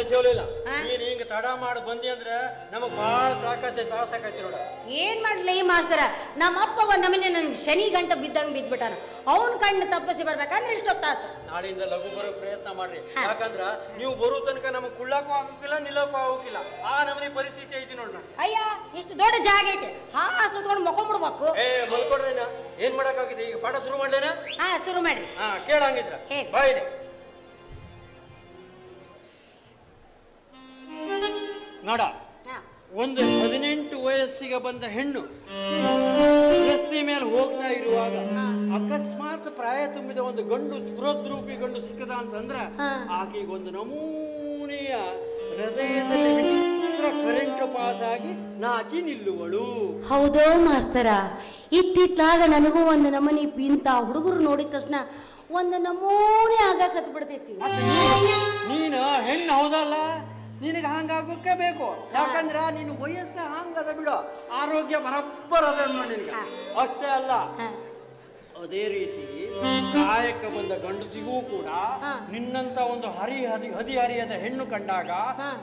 ಕಳಿಸೋಲಿಲ್ಲ. ನೀನ್ ಹಿಂಗ ತಡ ಮಾಡಿ ಬಂದಿ ಅಂದ್ರೆ ನಮಗ್ ಬಾಳ ತ್ರಾಸಾಕೈತಿ ನೋಡ. ಏನ್ ಮಾಡ್ಲಿ ಮಾಸ್ತರ, ನಮ್ಮಪ್ಪ ಒಂದ್ ನಮನೆ ನನ್ಗೆ ಶನಿ ಗಂಟ ಬಿದ್ದಂಗ್ ಬಿದ್ಬಿಟ್ಟಾನ. ಅವನ್ ಕಣ್ಣು ತಪ್ಪಿಸಿ ಬರ್ಬೇಕಂದ್ರೆ ಇಷ್ಟೊತ್ತಾತು. ನಾಳೆಯಿಂದ ಲಘು ಬರೋ ಪ್ರಯತ್ನ ಮಾಡ್ರಿ. ಯಾಕಂದ್ರ ನೀವು ಬರೋ ತನಕ ನಮಗ್ ಕುಳ್ಳಾಕೂ ಆಗೋಕಿಲ್ಲ, ನಿಲ್ಲಕ್ಕೂ ಆಗೋಕಿಲ್ಲ. ಆ ನಮನಿ ಪರಿಸ್ಥಿತಿ ಐತಿ ನೋಡ್ರ. ಅಯ್ಯ, ಇಷ್ಟು ದೊಡ್ಡ ಜಾಗ ಐತೆ, ಹಾ ಸುತ್ಕೊಂಡು ಮಕ್ಕೊಂಡ್ಬಿಡ್ಬೇಕು. ಮಲ್ಕೊಡ್ರೇನ ಏನ್ ಮಾಡಕ್ಕಾಗಿದೆ? ಈಗ ಪಾಠ ಶುರು ಮಾಡ್ಲೇನ? ಹಾ, ಶುರು ಮಾಡ್ರಿ. ಕೇಳಂಗಿದ್ರ ಬಾಯಿದೆ ನೋಡ. ಒಂದು 18 ವಯಸ್ಸಿಗೆ ಬಂದ ಹೆಣ್ಣು ರಸ್ತೆ ಮೇಲೆ ಹೋಗ್ತಾ ಇರುವಾಗ ಅಕಸ್ಮಾತ್ ಪ್ರಾಯ ತುಂಬಿದ ಒಂದು ಗಂಡು ಸ್ಫುರದ್ರೂಪಿ ಗಂಡು ಸಿಕ್ಕದ ಅಂತಂದ್ರ ಆಕೆಗೆ ಒಂದು ನಮೂನೆಯ ಹೃದಯದಲ್ಲಿ ಕರೆಂಟ್ ಪಾಸ್ ಆಗಿ ನಾಚಿ ನಿಲ್ಲುವಳು. ಹೌದೋ ಮಾಸ್ತರ, ಇತ್ತಿತ್ತಾಗ ನನಗೂ ಒಂದು ನಮನಿ ಇಂತ ಹುಡುಗರು ನೋಡಿದ ತಕ್ಷಣ ಒಂದು ನಮೂನೆ ಆಗಾಕತ್ ಬಿಡ್ತೈತಿ. ನೀನು ಹೆಣ್ಣು ಹೌದಲ್ಲ, ನಿನಗೆ ಹಂಗಾಗೋಕೆ ಬೇಕು. ಯಾಕಂದ್ರ ನೀನು ವಯಸ್ಸ ಹಂಗದ ಬಿಡು, ಆರೋಗ್ಯ ಬರಬ್ಬರ ಅದ ನಿನಗೆ. ಅಷ್ಟೇ ಅಲ್ಲ, ಅದೇ ರೀತಿ ಕಾಯಕ್ಕೆ ಬಂದ ಗಂಡಸಿಗೂ ಕೂಡ ನಿನ್ನಂತ ಒಂದು ಹದಿಹರಿಯದ ಹೆಣ್ಣು ಕಂಡಾಗ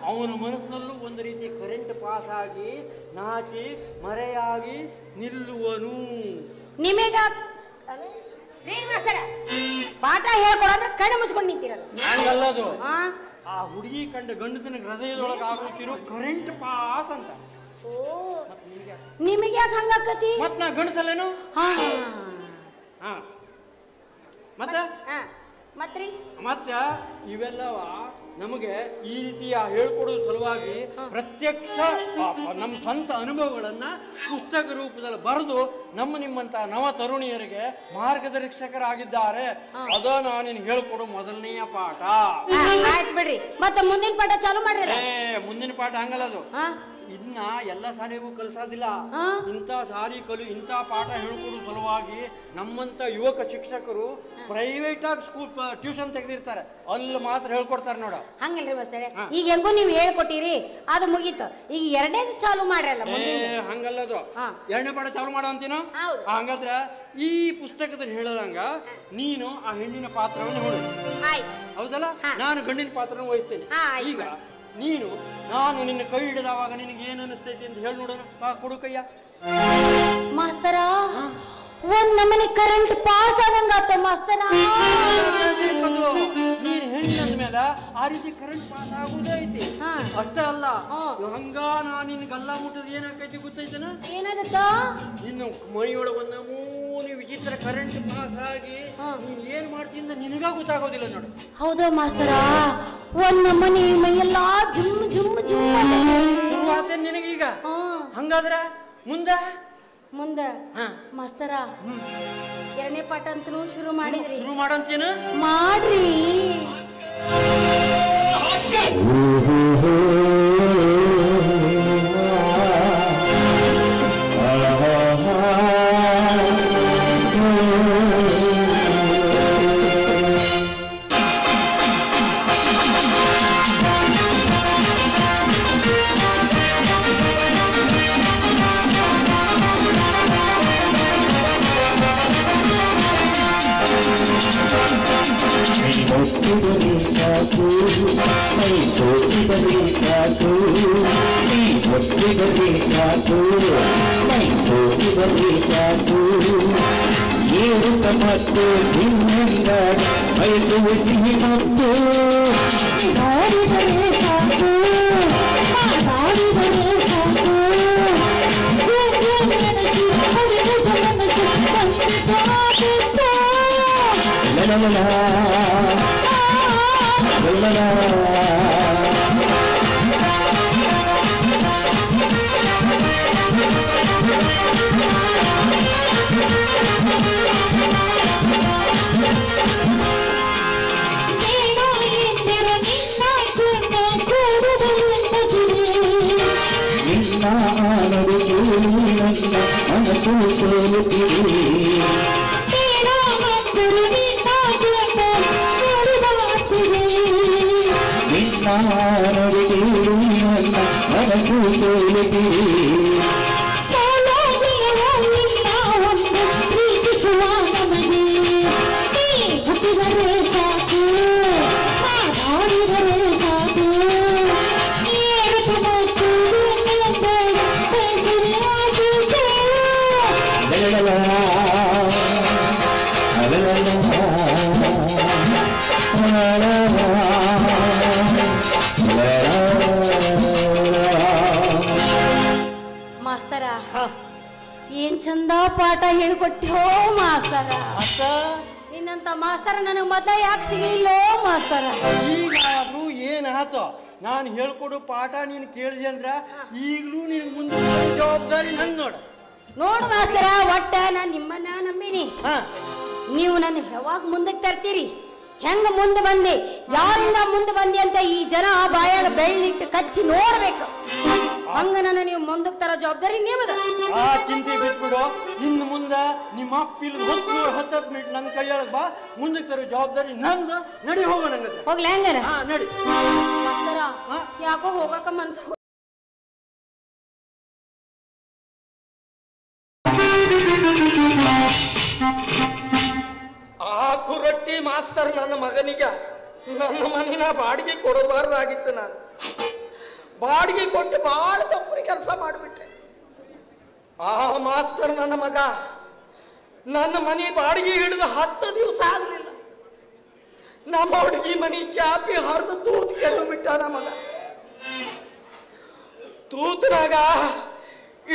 ಅವನ ಮನಸ್ಸಿನಲ್ಲೂ ಒಂದು ರೀತಿ ಕರೆಂಟ್ ಪಾಸ್ ಆಗಿ ನಾಚಿ ಮರೆಯಾಗಿ ನಿಲ್ಲುವನು. ನಿಮಗ ಪಾಠ ಹೇಳ್ಕೊಡಂದ್ರೆ ಕಣ್ಣು ಮುಚ್ಕೊಂಡು ನಿಂತಿರಲ್ಲ. ಹಂಗಲ್ಲದು, ಆ ಹುಡುಗಿ ಕಂಡ ಗಂಡಸಿನ ಹೃದಯದೊಳಗೆ ಆಗುತ್ತಿರೋ ಕರೆಂಟ್ ಪಾಸ್ ಅಂತ. ನಿಮಗೆ ಯಾಕೆ ಹಂಗಾಕತಿ? ಮತ್ ನಾ ಗಂಡಸಲ್ಲೇನು? ಮತ್ತೆ ಇವೆಲ್ಲವ ನಮಗೆ ಈ ರೀತಿಯ ಹೇಳ್ಕೊಡೋ ಸಲುವಾಗಿ ಪ್ರತ್ಯಕ್ಷ ನಮ್ಮ ಸ್ವಂತ ಅನುಭವಗಳನ್ನ ಪುಸ್ತಕ ರೂಪದಲ್ಲಿ ಬರೆದು ನಿಮ್ಮಂತ ನವ ತರುಣಿಯರಿಗೆ ಮಾರ್ಗದರ್ಶಕರಾಗಿದ್ದಾರೆ. ಅದ ನಾನು ಹೇಳ್ಕೊಡೋ ಮೊದಲನೆಯ ಪಾಠ. ಆಯ್ತು ಬಿಡ್ರಿ, ಮತ್ತೆ ಮುಂದಿನ ಪಾಠ ಚಾಲು ಮಾಡ್ರಿ. ಮುಂದಿನ ಪಾಠ ಹಂಗಲ್ಲ, ಅದು ಇದನ್ನ ಎಲ್ಲ ಶಾಲೆಗೂ ಕಲಿಸೋದಿಲ್ಲ. ಇಂಥ ಶಾಲೆ ಇಂಥ ಪಾಠ ಹೇಳ್ಕೊಡೋ ಸಲುವಾಗಿ ನಮ್ಮಂತ ಯುವಕ ಶಿಕ್ಷಕರು ಪ್ರೈವೇಟ್ ಆಗಿ ಸ್ಕೂಲ್ ಟ್ಯೂಷನ್ ತೆಗೆದಿರ್ತಾರೆ, ಅಲ್ಲಿ ಮಾತ್ರ ಹೇಳ್ಕೊಡ್ತಾರೆ ನೋಡ. ಹಂಗಲ್ರಿ ಮಾಸ್ತರ, ಈಗ ಹೆಂಗೋ ನೀವು ಹೇಳ್ಕೊಟ್ಟಿರಿ, ಅದು ಮುಗೀತು. ಈಗ ಎರಡನೇ ಚಾಲು ಮಾಡ್ರಲ್ಲ. ಹಂಗಲ್ಲದು, ಎರಡನೇ ಪಾಠ ಚಾಲು ಮಾಡೋ ಅಂತೀನೋ. ಹಂಗಾದ್ರೆ ಈ ಪುಸ್ತಕದಲ್ಲಿ ಹೇಳದಂಗ ನೀನು ಆ ಹೆಣ್ಣಿನ ಪಾತ್ರವನ್ನು ಹೊಡು. ಹೌದಲ್ಲ, ನಾನು ಗಂಡಿನ ಪಾತ್ರನ ವಹಿಸ್ತೇನೆ. ಈಗ ನಾನು ನಿನ್ನ ಕೈ ಹಿಡಿದವಾಗ ನಿನಗೆ ಏನು ಅನಿಸ್ತೈತಿ ಅಂತ ಹೇಳಿ ನೋಡೋಣ. ಕೊಡು ಕೈಯ. ಮಾಸ್ತರ, ಒಂದ್ ನಮನಿ ಕರೆಂಟ್ ಪಾಸ್ ಆದಂಗಾತ ಮಾಸ್ತರ. ನೀನ್ ಹೆಣ್ಣಂದ ಮೇಲೆ ಆ ರೀತಿ ಕರೆಂಟ್ ಪಾಸ್ ಆಗುದೇ ಐತಿ. ಅಷ್ಟೇ ಅಲ್ಲ, ಹಂಗ ನಿನ್ ಗಲ್ಲ ಮುಟ್ಟದ ಏನಾಕೈತಿ ಗೊತ್ತೈತನ? ಏನಾಗತ್ತ? ನಿನ್ನ ಮೈಯೊಳಗ ಒಂದ್ ನಮೂನಿ ವಿಚಿತ್ರ ಕರೆಂಟ್ ಪಾಸ್ ಆಗಿ ನೀನ್ ಏನ್ ಮಾಡ್ತೀನಿ ನಿನಗ ಗೊತ್ತಾಗೋದಿಲ್ಲ ನೋಡು. ಹೌದಾ ಮಾಸ್ತರ, ಒಂದ್ ನಮನಿ ಮೈಯೆಲ್ಲ ಜುಮ್ ಜುಮ್ ಜುಮ್ ಶುರುವಾತ ನಿನಗೀಗ. ಹಂಗಾದ್ರ ಮುಂದೆ ಮಾಸ್ತರ ಎರಡನೇ ಪಾಠ ಅಂತನೂ ಶುರು ಮಾಡಿದ್ರಿ. ಶುರು ಮಾಡಂತೇನು? ಮಾಡ್ರಿ. ಮತ್ತು ನಿನ್ನಿಂದ ಬಯಸುವ ಸಿಹಿ ಮತ್ತು ನೋಡಿದರೆ ಸಾಕು, ನೋಡಿದರೆ ಸಾಕು. ಮನಸ್ಸು ಸೋಲುತ್ತಿದೆ ನಿನ್ನ ಮನಸ್ಸು ಸೋಲುತ್ತಿದೆ. ಪ್ರೀತಿಸುವ ನಮಗೆ ಹುಟ್ಟಿದರೆ ಸಾಕು, ಮಾಡಿದರೆ ಸಾಕು. ಪಾಠ ಹೇಳಿಕೊಟ್ಟೋ ಮಾಸ್ತರ. ಅತ್ತ ನಿನ್ನಂತ ಮಾಸ್ತರ ನನಗೆ ಮೊದಲ ಯಾಕೆ ಸಿಗಲಿಲ್ಲೋ ಮಾಸ್ತರ? ಈಗಾದ್ರೂ ಏನಾಯ್ತು? ನಾನು ಹೇಳ್ಕೊಡು ಪಾಠ ನೀನು ಕೇಳಿದೆ ಅಂದ್ರ ಈಗಲೂ ನಿನ್ ಮುಂದೆ ಜವಾಬ್ದಾರಿ ನನ್ ನೋಡು ಮಾಸ್ತರ, ಒಟ್ಟ ನಾನು ನಿಮ್ಮನ್ನ ನಂಬಿನಿ. ನೀವು ನನ್ನ ಯಾವಾಗ ಮುಂದಕ್ಕೆ ತರ್ತೀರಿ? ಹೆಂಗ ಮುಂದೆ ಬಂದೆ, ಯಾರಿಂದ ಮುಂದೆ ಬಂದೆ ಅಂತ ಈ ಜನ ಬಾಯಾಗ ಬೆಳ್ಳಿಟ್ಟು ಕಚ್ಚಿ ನೋಡ್ಬೇಕು. ಹಂಗ ನನ್ನ ನೀವು ಮುಂದಕ್ಕೆ ತರೋ ಜವಾಬ್ದಾರಿ ನಿಮ್ಮದ. ಆ ಚಿಂತೆ ಬಿಟ್ಬಿಡು. ಇನ್ನು ಮುಂದೆ ನಿಮ್ಮ ಅಪ್ಪಿಲ್ 10 ಮಿನಿಟ್ ನನ್ನ ಕೈಯೊಳಗೆ ಬಾ, ಮುಂದಕ್ಕೆ ತರೋ ಜವಾಬ್ದಾರಿ ನಂದು. ನಡಿ ಹೋಗೋ ನಂಗೆ. ಹೋಗ್ಲಿ ಹಂಗಾರ? ನಡಿ. ಮಾಸ್ತರ ಯಾಕೋ ಹೋಗಕ ಮನ್ಸ. ಆ ಕುರಟ್ಟಿ ಮಾಸ್ತರ್ ನನ್ನ ಮಗನಿಗೆ ನನ್ನ ಮನಿನ ಬಾಡಿಗೆ ಕೊಡಬಾರ್ದಾಗಿತ್ತು. ನಾನು ಬಾಡಿಗೆ ಕೊಟ್ಟು ಬಹಳ ತಪ್ಪು ಕೆಲಸ ಮಾಡಿಬಿಟ್ಟೆ. ಆ ಮಾಸ್ತರ್ ನನ್ನ ಮಗ ನನ್ನ ಮನೆ ಬಾಡಿಗೆ ಹಿಡಿದು 10 ದಿವಸ ಆಗಲಿಲ್ಲ. ನಮ್ಮ ಹುಡುಗಿ ಮನಿ ಚಾಪಿ ಹರಿದು ತೂತು ಕೆಡವು ಬಿಟ್ಟ. ನಮ್ಮ ಮಗ ತೂತನಾಗ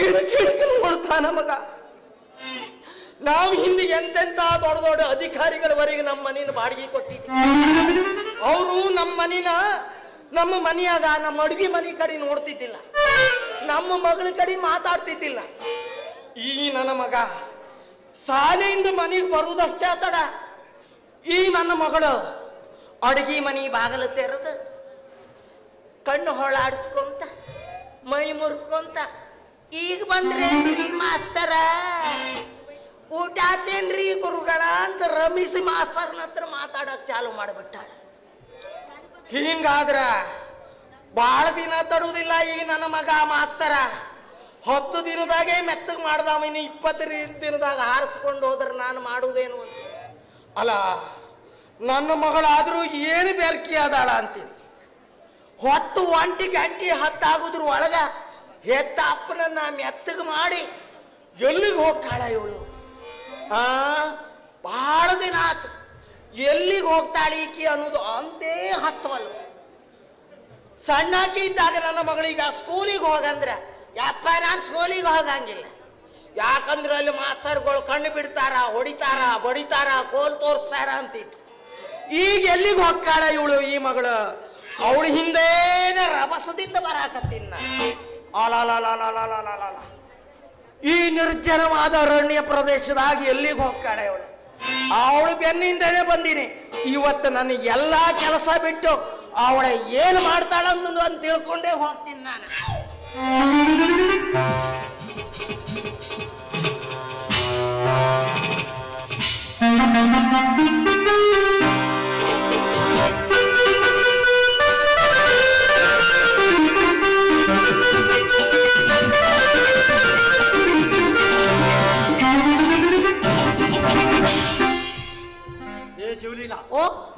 ಇಡಕಿಡಕಲು ನೋಡ್ತಾನ ಮಗ. ನಾವು ಹಿಂದೆ ಎಂತೆಂತ ದೊಡ್ಡ ದೊಡ್ಡ ಅಧಿಕಾರಿಗಳವರೆಗೆ ನಮ್ಮ ಮನೇನ ಬಾಡಿಗೆ ಕೊಟ್ಟಿದ್ದೀವಿ. ಅವರು ನಮ್ಮ ಮನೆಯಾಗ ನಮ್ಮ ಅಡುಗೆ ಮನೆ ಕಡೆ ನೋಡ್ತಿದ್ದಿಲ್ಲ, ನಮ್ಮ ಮಗಳ ಕಡೆ ಮಾತಾಡ್ತಿದ್ದಿಲ್ಲ. ಈ ನನ್ನ ಮಗ ಶಾಲೆಯಿಂದ ಮನೆಗೆ ಬರುವುದಷ್ಟೇ ತಡ. ಈ ನನ್ನ ಮಗಳು ಅಡುಗೆ ಮನೆ ಬಾಗಿಲು ತೆರೆದು ಕಣ್ಣು ಹೊಳಾಡಿಸ್ಕೊಂತ ಮೈ ಮುರ್ಕೊಂತ, ಈಗ ಬಂದ್ರೇನ್ರಿ ಮಾಸ್ತರ, ಊಟ ಆತೇನ್ರಿ ಗುರುಗಳ ಅಂತ ರಮಿಸಿ ಮಾಸ್ತರ್ನ ಹತ್ರ ಮಾತಾಡಕ್ ಚಾಲು ಮಾಡಿಬಿಟ್ಟಾಳ. ಹಿಂಗಾದ್ರ ಬಾಳ ದಿನ ತಡುವುದಿಲ್ಲ ಈ ನನ್ನ ಮಗ ಮಾಸ್ತರ. 10 ದಿನದಾಗೆ ಮೆತ್ತಗೆ ಮಾಡ್ದವ, ಇನ್ನು 20 ದಿನದಾಗ ಹಾರಿಸ್ಕೊಂಡು ಹೋದ್ರೆ ನಾನು ಮಾಡುವುದೇನು ಅಂತ. ಅಲ್ಲ, ನನ್ನ ಮಗಳಾದ್ರೂ ಏನು ಬೆರ್ಕಿ ಅದಾಳ ಅಂತೀನಿ. 10 ಗಂಟೆ ಹತ್ತಾಗುದ್ರ ಒಳಗ ಹೆತ್ತ ಅಪ್ಪನನ್ನ ಮೆತ್ತಗೆ ಮಾಡಿ ಎಲ್ಲಿಗೆ ಹೋಗ್ತಾಳ ಇವಳು? ಬಹಳ ದಿನ ಆತು. ಎಲ್ಲಿಗೆ ಹೋಗ್ತಾಳೆ ಈಕಿ ಅನ್ನೋದು ಅಂತೇ ಹತ್ತವಲ್ಲ. ಸಣ್ಣಾಕಿ ಇದ್ದಾಗ ನನ್ನ ಮಗಳಿಗೆ ಸ್ಕೂಲಿಗೆ ಹೋಗಂದ್ರೆ, ಯಪ್ಪ ನಾನು ಸ್ಕೂಲಿಗೆ ಹೋಗಂಗಿಲ್ಲ, ಯಾಕಂದ್ರೆ ಅಲ್ಲಿ ಮಾಸ್ತರ್ಗಳು ಕಣ್ಣು ಬಿಡ್ತಾರ, ಹೊಡಿತಾರ, ಬಡಿತಾರ, ಕೋಲ್ ತೋರಿಸ್ತಾರ ಅಂತಿತ್ತು. ಈಗ ಎಲ್ಲಿಗೆ ಹೋಗ್ತಾಳ ಇವಳು ಈ ಮಗಳು? ಅವಳು ಹಿಂದೇನೆ ರಭಸದಿಂದ ಬರಾಕತ್ತಿನ. ಅಲಲಲಲಲಲಲಲ, ಈ ನಿರ್ಜನವಾದ ಅರಣ್ಯ ಪ್ರದೇಶದಾಗ ಎಲ್ಲಿಗೆ ಹೋಗ್ತಾಳೆ ಅವಳು? ಅವಳು ಬೆನ್ನಿಂದನೇ ಬಂದೀನಿ. ಇವತ್ತು ನನ್ನ ಎಲ್ಲಾ ಕೆಲಸ ಬಿಟ್ಟು ಅವಳ ಏನು ಮಾಡ್ತಾಳ ಅನ್ನೋದು ಅಂತ ತಿಳ್ಕೊಂಡೇ ಹೋಗ್ತೀನಿ ನಾನು. ಶಿವಲೀಲಾ,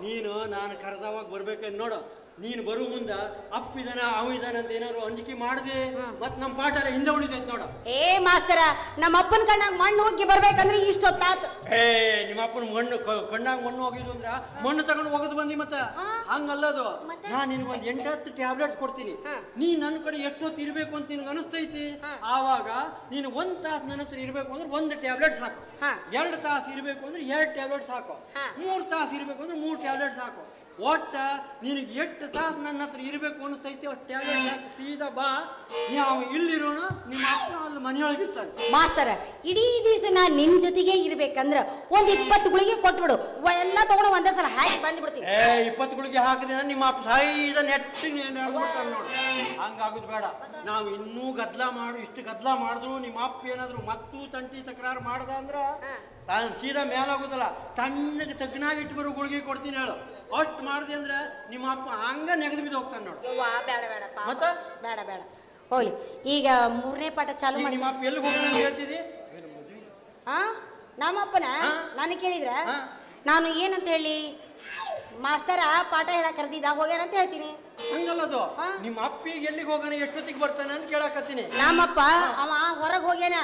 ನೀನು ನಾನು ಕರೆದವಾಗ ಬರ್ಬೇಕಂತ ನೋಡು. ನೀನು ಬರೋ ಮುಂದ ಅಪ್ಪಿದಾನ ಅವಿದಾನ ಅಂತ ಏನಾದ್ರು ಅಂಜಿಕೆ ಮಾಡದೆ ಮತ್ ನಮ್ಮ ಪಾಠ ಎಲ್ಲ ಹಿಂದೆ ಉಳಿತೈತೆ ನೋಡು. ಮಾಸ್ತರ, ನಮ್ಮ ಅಪ್ಪನ ಕಣ್ಣಾಗ ಮಣ್ಣು ಹೋಗಿ ಬರ್ಬೇಕಂದ್ರೆ ಇಷ್ಟೊತ್ತಾತು. ನಿಮ್ಮ ಅಪ್ಪನ ಮಣ್ಣು ಕಣ್ಣಾಗ ಮಣ್ಣು ಹೋಗಿದ್ದು ಅಂದ್ರ ಮಣ್ಣು ತಗೊಂಡು ಹೋಗೋದು ಬಂದಿ. ಮತ್ತ ಹಂಗಲ್ಲದು, ನಾನು ನಿನ್ಗೊಂದು 8-10 ಟ್ಯಾಬ್ಲೆಟ್ಸ್ ಕೊಡ್ತೀನಿ. ನೀ ನನ್ನ ಕಡೆ ಎಷ್ಟೊತ್ತು ಇರ್ಬೇಕು ಅಂತ ನಿನ್ಗೆ ಅನಿಸ್ತೈತಿ. ಆವಾಗ ನೀನು 1 ತಾಸು ನನ್ನ ಹತ್ರ ಇರ್ಬೇಕು ಅಂದ್ರೆ 1 ಟ್ಯಾಬ್ಲೆಟ್ ಸಾಕು. 2 ತಾಸು ಇರ್ಬೇಕು ಅಂದ್ರೆ 2 ಟ್ಯಾಬ್ಲೆಟ್ ಸಾಕು. 3 ತಾಸು ಇರ್ಬೇಕು ಅಂದ್ರೆ 3 ಟ್ಯಾಬ್ಲೆಟ್ ಸಾಕು. ಒಟ್ಟ ನಿನಗೆ 8 ತಾಸು ನನ್ನ ಹತ್ರ ಇರಬೇಕು ಅನಿಸ್ತೈತಿ. ಅಷ್ಟು ಟ್ಯಾಬ್ಲೆಟ್ ಹಾಕಿ ಸೀದಾ ಬಾ. ನಾವು ಇಲ್ಲಿರೋಣ, ನಿಮ್ಮ ಅಪ್ಪ ಅಲ್ಲಿ ಮನೆಯೊಳಗಿರ್ತಾನೆ. ಮಾಸ್ತರ, ಇಡೀ ದಿವಸ ನಾನು ನಿನ್ನ ಜೊತೆಗೆ ಇರ್ಬೇಕಂದ್ರೆ ಒಂದು 20 ಗುಳಿಗೆ ಕೊಟ್ಬಿಡು, ಎಲ್ಲ ತಗೊಂಡು ಒಂದೇ ಸಲ ಹಾಕಿ ಬಂದ್ಬಿಡ್ತೀನಿ. 20 ಗುಳಿಗೆ ಹಾಕಿದ್ರೆ ನಿಮ್ಮ ಅಪ್ಪ ಸಾಯಿದ ನೆಟ್ಟಿಗೆ ನೋಡು. ಹಂಗಾಗೋದು ಬೇಡ. ನಾವು ಇನ್ನೂ ಇಷ್ಟು ಗದ್ದಲ ಮಾಡಿದ್ರು ನಿಮ್ಮ ಅಪ್ಪ ಏನಾದ್ರು ಮತ್ತೂ ತಂಟಿ ತಕರಾರು ಮಾಡ್ದ ಅಂದ್ರ ತಾನು ಸೀದಾ ಮೇಲಾಗೋದಲ್ಲ, ತಣ್ಣಗೆ ತಗ್ನಾಗಿ ಇಟ್ಟು ಬರೋ ಗುಳಿಗೆ ಕೊಡ್ತೀನಿ ಹೇಳು. ಅಷ್ಟು ಮಾಡಿದೆ ಅಂದ್ರೆ ನಿಮ್ಮ ಅಪ್ಪ ಹಂಗ ನೆಗೆದು ಬಿದ್ದು ಹೋಗ್ತಾನೆ ನೋಡು. ಬೇಡ ಬೇಡ ಮತ್ತೆ ಬೇಡ ಬೇಡ ಹೋಗ್ಲಿ. ಈಗ 3ನೇ ಪಾಠ ಚಾಲು ಮಾಡಿ. ನಿಮ್ಮ ಅಪ್ಪ ಎಲ್ಲಿ ಹೋಗೋಣ ಹೇಳ್ತಿದ್ದಿ? ನಮ್ಮಪ್ಪನ ನಾನು ಕೇಳಿದ್ರೆ ನಾನು ಏನಂತ ಹೇಳಿ, ಮಾಸ್ತರ ಪಾಠ ಹೇಳಕ್ ಕರೆದಿದ್ದ ಹೋಗ್ಯಾನಂತ ಹೇಳ್ತೀನಿ. ಹಂಗಲ್ಲದು, ನಿಮ್ಮ ಅಪ್ಪಿಗೆ ಎಲ್ಲಿಗೆ ಹೋಗೋಣ, ಎಷ್ಟೊತ್ತಿಗೆ ಬರ್ತಾನೆ ಅಂತ ಕೇಳಾಕತ್ತೀನಿ. ನಮ್ಮಪ್ಪ ಅವ ಹೊರಗೆ ಹೋಗ್ಯಾನ,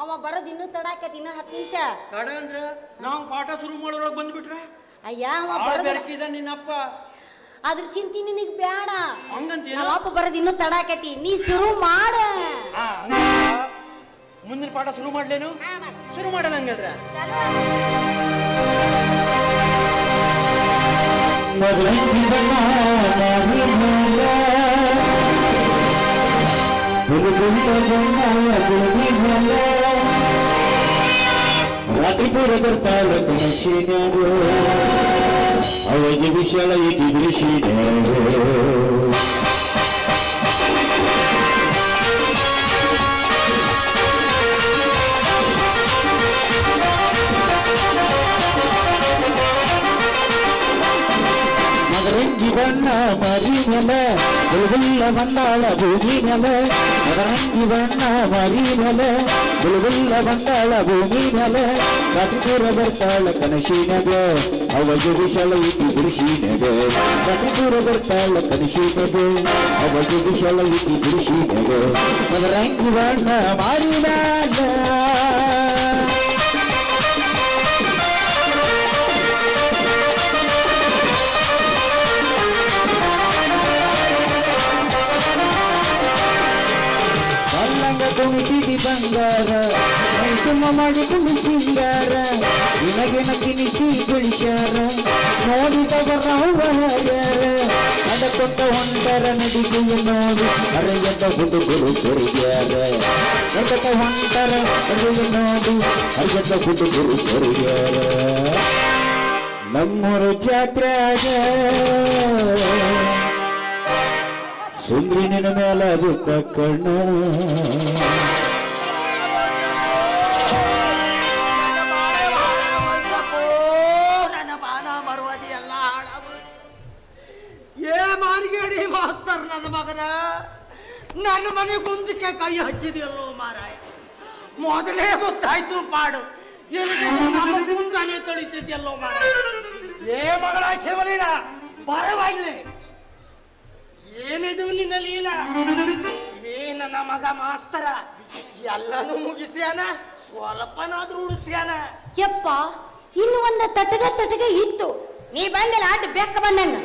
ಅವ ಬರೋದು ಇನ್ನೂ ತಡಾಕತಿ, ಇನ್ನೂ 10 ನಿಮಿಷ ತಡ ಅಂದ್ರೆ ನಾವು ಪಾಠ ಶುರು ಮಾಡೋದ್ರೊಳಗೆ ಬಂದ್ಬಿಟ್ರೆ ಅಯ್ಯ ಅವ ಬೆರಕಿದ ನಿನ್ನಪ್ಪ. ಅದ್ರ ಚಿಂತೆ ನಿನಗೆ ಬೇಡ. ಹಂಗಂತ ಅಪ್ಪ ಬರೋದು ಇನ್ನೂ ತಡಾಕತಿ, ನೀ ಶುರು ಮಾಡ. ಮುಂದಿನ ಪಾಠ ಶುರು ಮಾಡ್ಲೇನು? ಶುರು ಮಾಡೋಣ ಹಂಗಾದ್ರೆ. ರಾತ್ರಿಪುರ ಬರ್ತಾಳ ಕನಸಿನ್ಯಾಗೋ ಅವಗೆ ವಿಶಾಲ ಏಕಿ ದೃಶಿನ್ಯಾಗೋ ಮದರಂಗಿ ಬಣ್ಣ ಮರಿ ಮೇಲೆ ಬುಲ್ಬುಲ್ಲ ಬಂದಾಳ ಭೂಮಿ ಮೇಲೆ ಮದರಂಗಿ ಬಣ್ಣ ಮರಿ ಮೇಲೆ ಬುಲ್ಬುಲ್ಲ ಬಂದಾಳ ಭೂಮಿ ಮೇಲೆ ರಾತ್ರಿಪುರ ಬರ್ತಾಳ ಕನಸಿನಾಗ ಅವಗೆ ವಿಶಾಲ ಇತಿ ದೃಶಿನಾಗ ರಾತ್ರಿಪುರ ಬರ್ತಾಳ ಕನಸಿನಾಗ ಅವಗೆ ವಿಶಾಲ ಇತಿ ದೃಶಿನಾಗ ಮದರಂಗಿ ಬಣ್ಣ ಮರಿ ಮೇಲೆ ಕುಣಿತಿದಿ ಬಂಗಾರ ತುಂಬ ಮಾಡಿಕೊಂಡು ಸಿಂಗಾರ ನಿನಗೆನ ತಿನಿಸಿ ಬಿಳಿಸ್ಯಾರ ನೋಡಿದವರ ಯಾರ ಅದ ಕೊಟ್ಟ ಹೊಂಟರ ನದಿಗೆಯ ನೋಡಿ ಅರೆಯದ ಹುಡುಗರು ಸೊರಿಗ್ಯಾರ ಅದಕ್ಕ ಹೊಂಟರ ನದಿಗೆ ನೋಡಿ ಅರೆಯದ ಹುಡುಗರು ಸೊರಿಗ್ಯಾರ ನಮ್ಮೂರ ಜಾತ್ರೆಯಾಗ ಸುಂದ್ರಿ ನಿನ್ನ ಮೇಲೆ ಅದು ಕಣ್ಣ ನನ್ನ ಬಾಣ ಬರುವದಿ ಎಲ್ಲ ಹಾಳಾಗು. ಏ ಮಾರ್ಗೇಡಿ ಮಾಸ್ತರ್ ನನ್ನ ಮಗನ ನನ್ನ ಮನೆ ಗುಂದಕ್ಕೆ ಕೈ ಹಚ್ಚಿದೆಯಲ್ಲೋ ಮಾರಾಯ. ಮೊದಲೇ ಗೊತ್ತಾಯ್ತು ಪಾಡು ನಮ್ಮ ಮುಂದಾನೆ ತೊಳಿತಿದ್ಯಲ್ಲೋ ಮಾರಾಯ. ಏ ಮಗಳ ಶಿವಲೀಲ ಬರವಾಗ್ಲಿ ಏನಿದು ನಿನ್ನ ಲೀಲ? ಏ ನನ್ನ ಮಗ ಮಾಸ್ತರ ಎಲ್ಲನೂ ಮುಗಿಸ್ಯಾನ, ಸ್ವಲ್ಪನಾದ್ರೂ ಉಳಿಸ್ಯಾನ. ಯಪ್ಪ ಇನ್ನು ಒಂದ ತಟಗ ಇತ್ತು, ನೀ ಬಂದಿಲ್ಲ ಆಟ ಬೆಕ್ಕ ಬಂದಂಗ.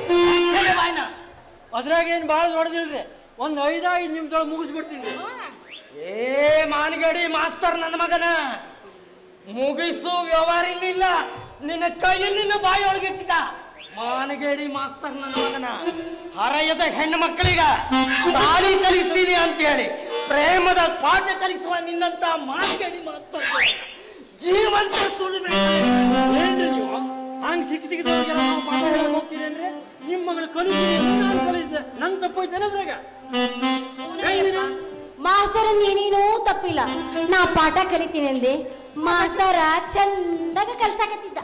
ಅದ್ರಾಗೇನು ಭಾಳ ದೊಡ್ಡದಿಲ್ರಿ, ಒಂದು 5 ನಿಮಿಷದೊಳಗೆ ಮುಗಿಸ್ಬಿಡ್ತೀನಿ. ಏ ಮಾನಗಡಿ ಮಾಸ್ತರ್ ನನ್ನ ಮಗನ ಮುಗಿಸು ವ್ಯವಹಾರ ಇಲ್ಲ, ನಿನ್ನ ಕೈಯಲ್ಲಿ ನಿನ್ನ ಬಾಯಿ ಒಳಗಿಟ್ಟಿದ್ದ. ಮಾನಗೇಡಿ ಮಾಸ್ತರ್ ನನ್ನ ಮಗನ ಹರೆಯದ ಹೆಣ್ಣು ಮಕ್ಕಳಿಗ ತಾಳಿ ಕಲಿಸ್ತೀನಿ ಅಂತ ಹೇಳಿ ಪ್ರೇಮದ ಪಾಠ ಕಲಿಸುವ ನಿನ್ನಂತ ಮಾನಗೇಡಿ ಮಾಸ್ತರ್ ಜೀವಂತ ಸುಳಿಮೆ. ಹಂಗೆ ಸಿಕ್ಕಿದವ್ರಿಗೆಲ್ಲ ನಾವು ಪಾಠ ಹೇಳಕ್ ಹೋಗ್ತೀನಿ ಅಂದ್ರೆ ನಿಮ್ಮ ಮಗಳು ಕಲಿಸಿದೆ, ನಾನು ಕಲಿಸಿದೆ, ನನ್ ತಪ್ಪೋಯ್ತೇನೆ ಅದ್ರಾಗ. ಮಾಸ್ತರ ನೀನೇನೂ ತಪ್ಪಿಲ್ಲ, ನಾ ಪಾಠ ಕಲಿತೀನಿ ಅಂದೆ, ಮಾಸ್ತರ ಚಂದಾಗ ಕಲ್ಸಾಕತ್ತಿದ್ದ.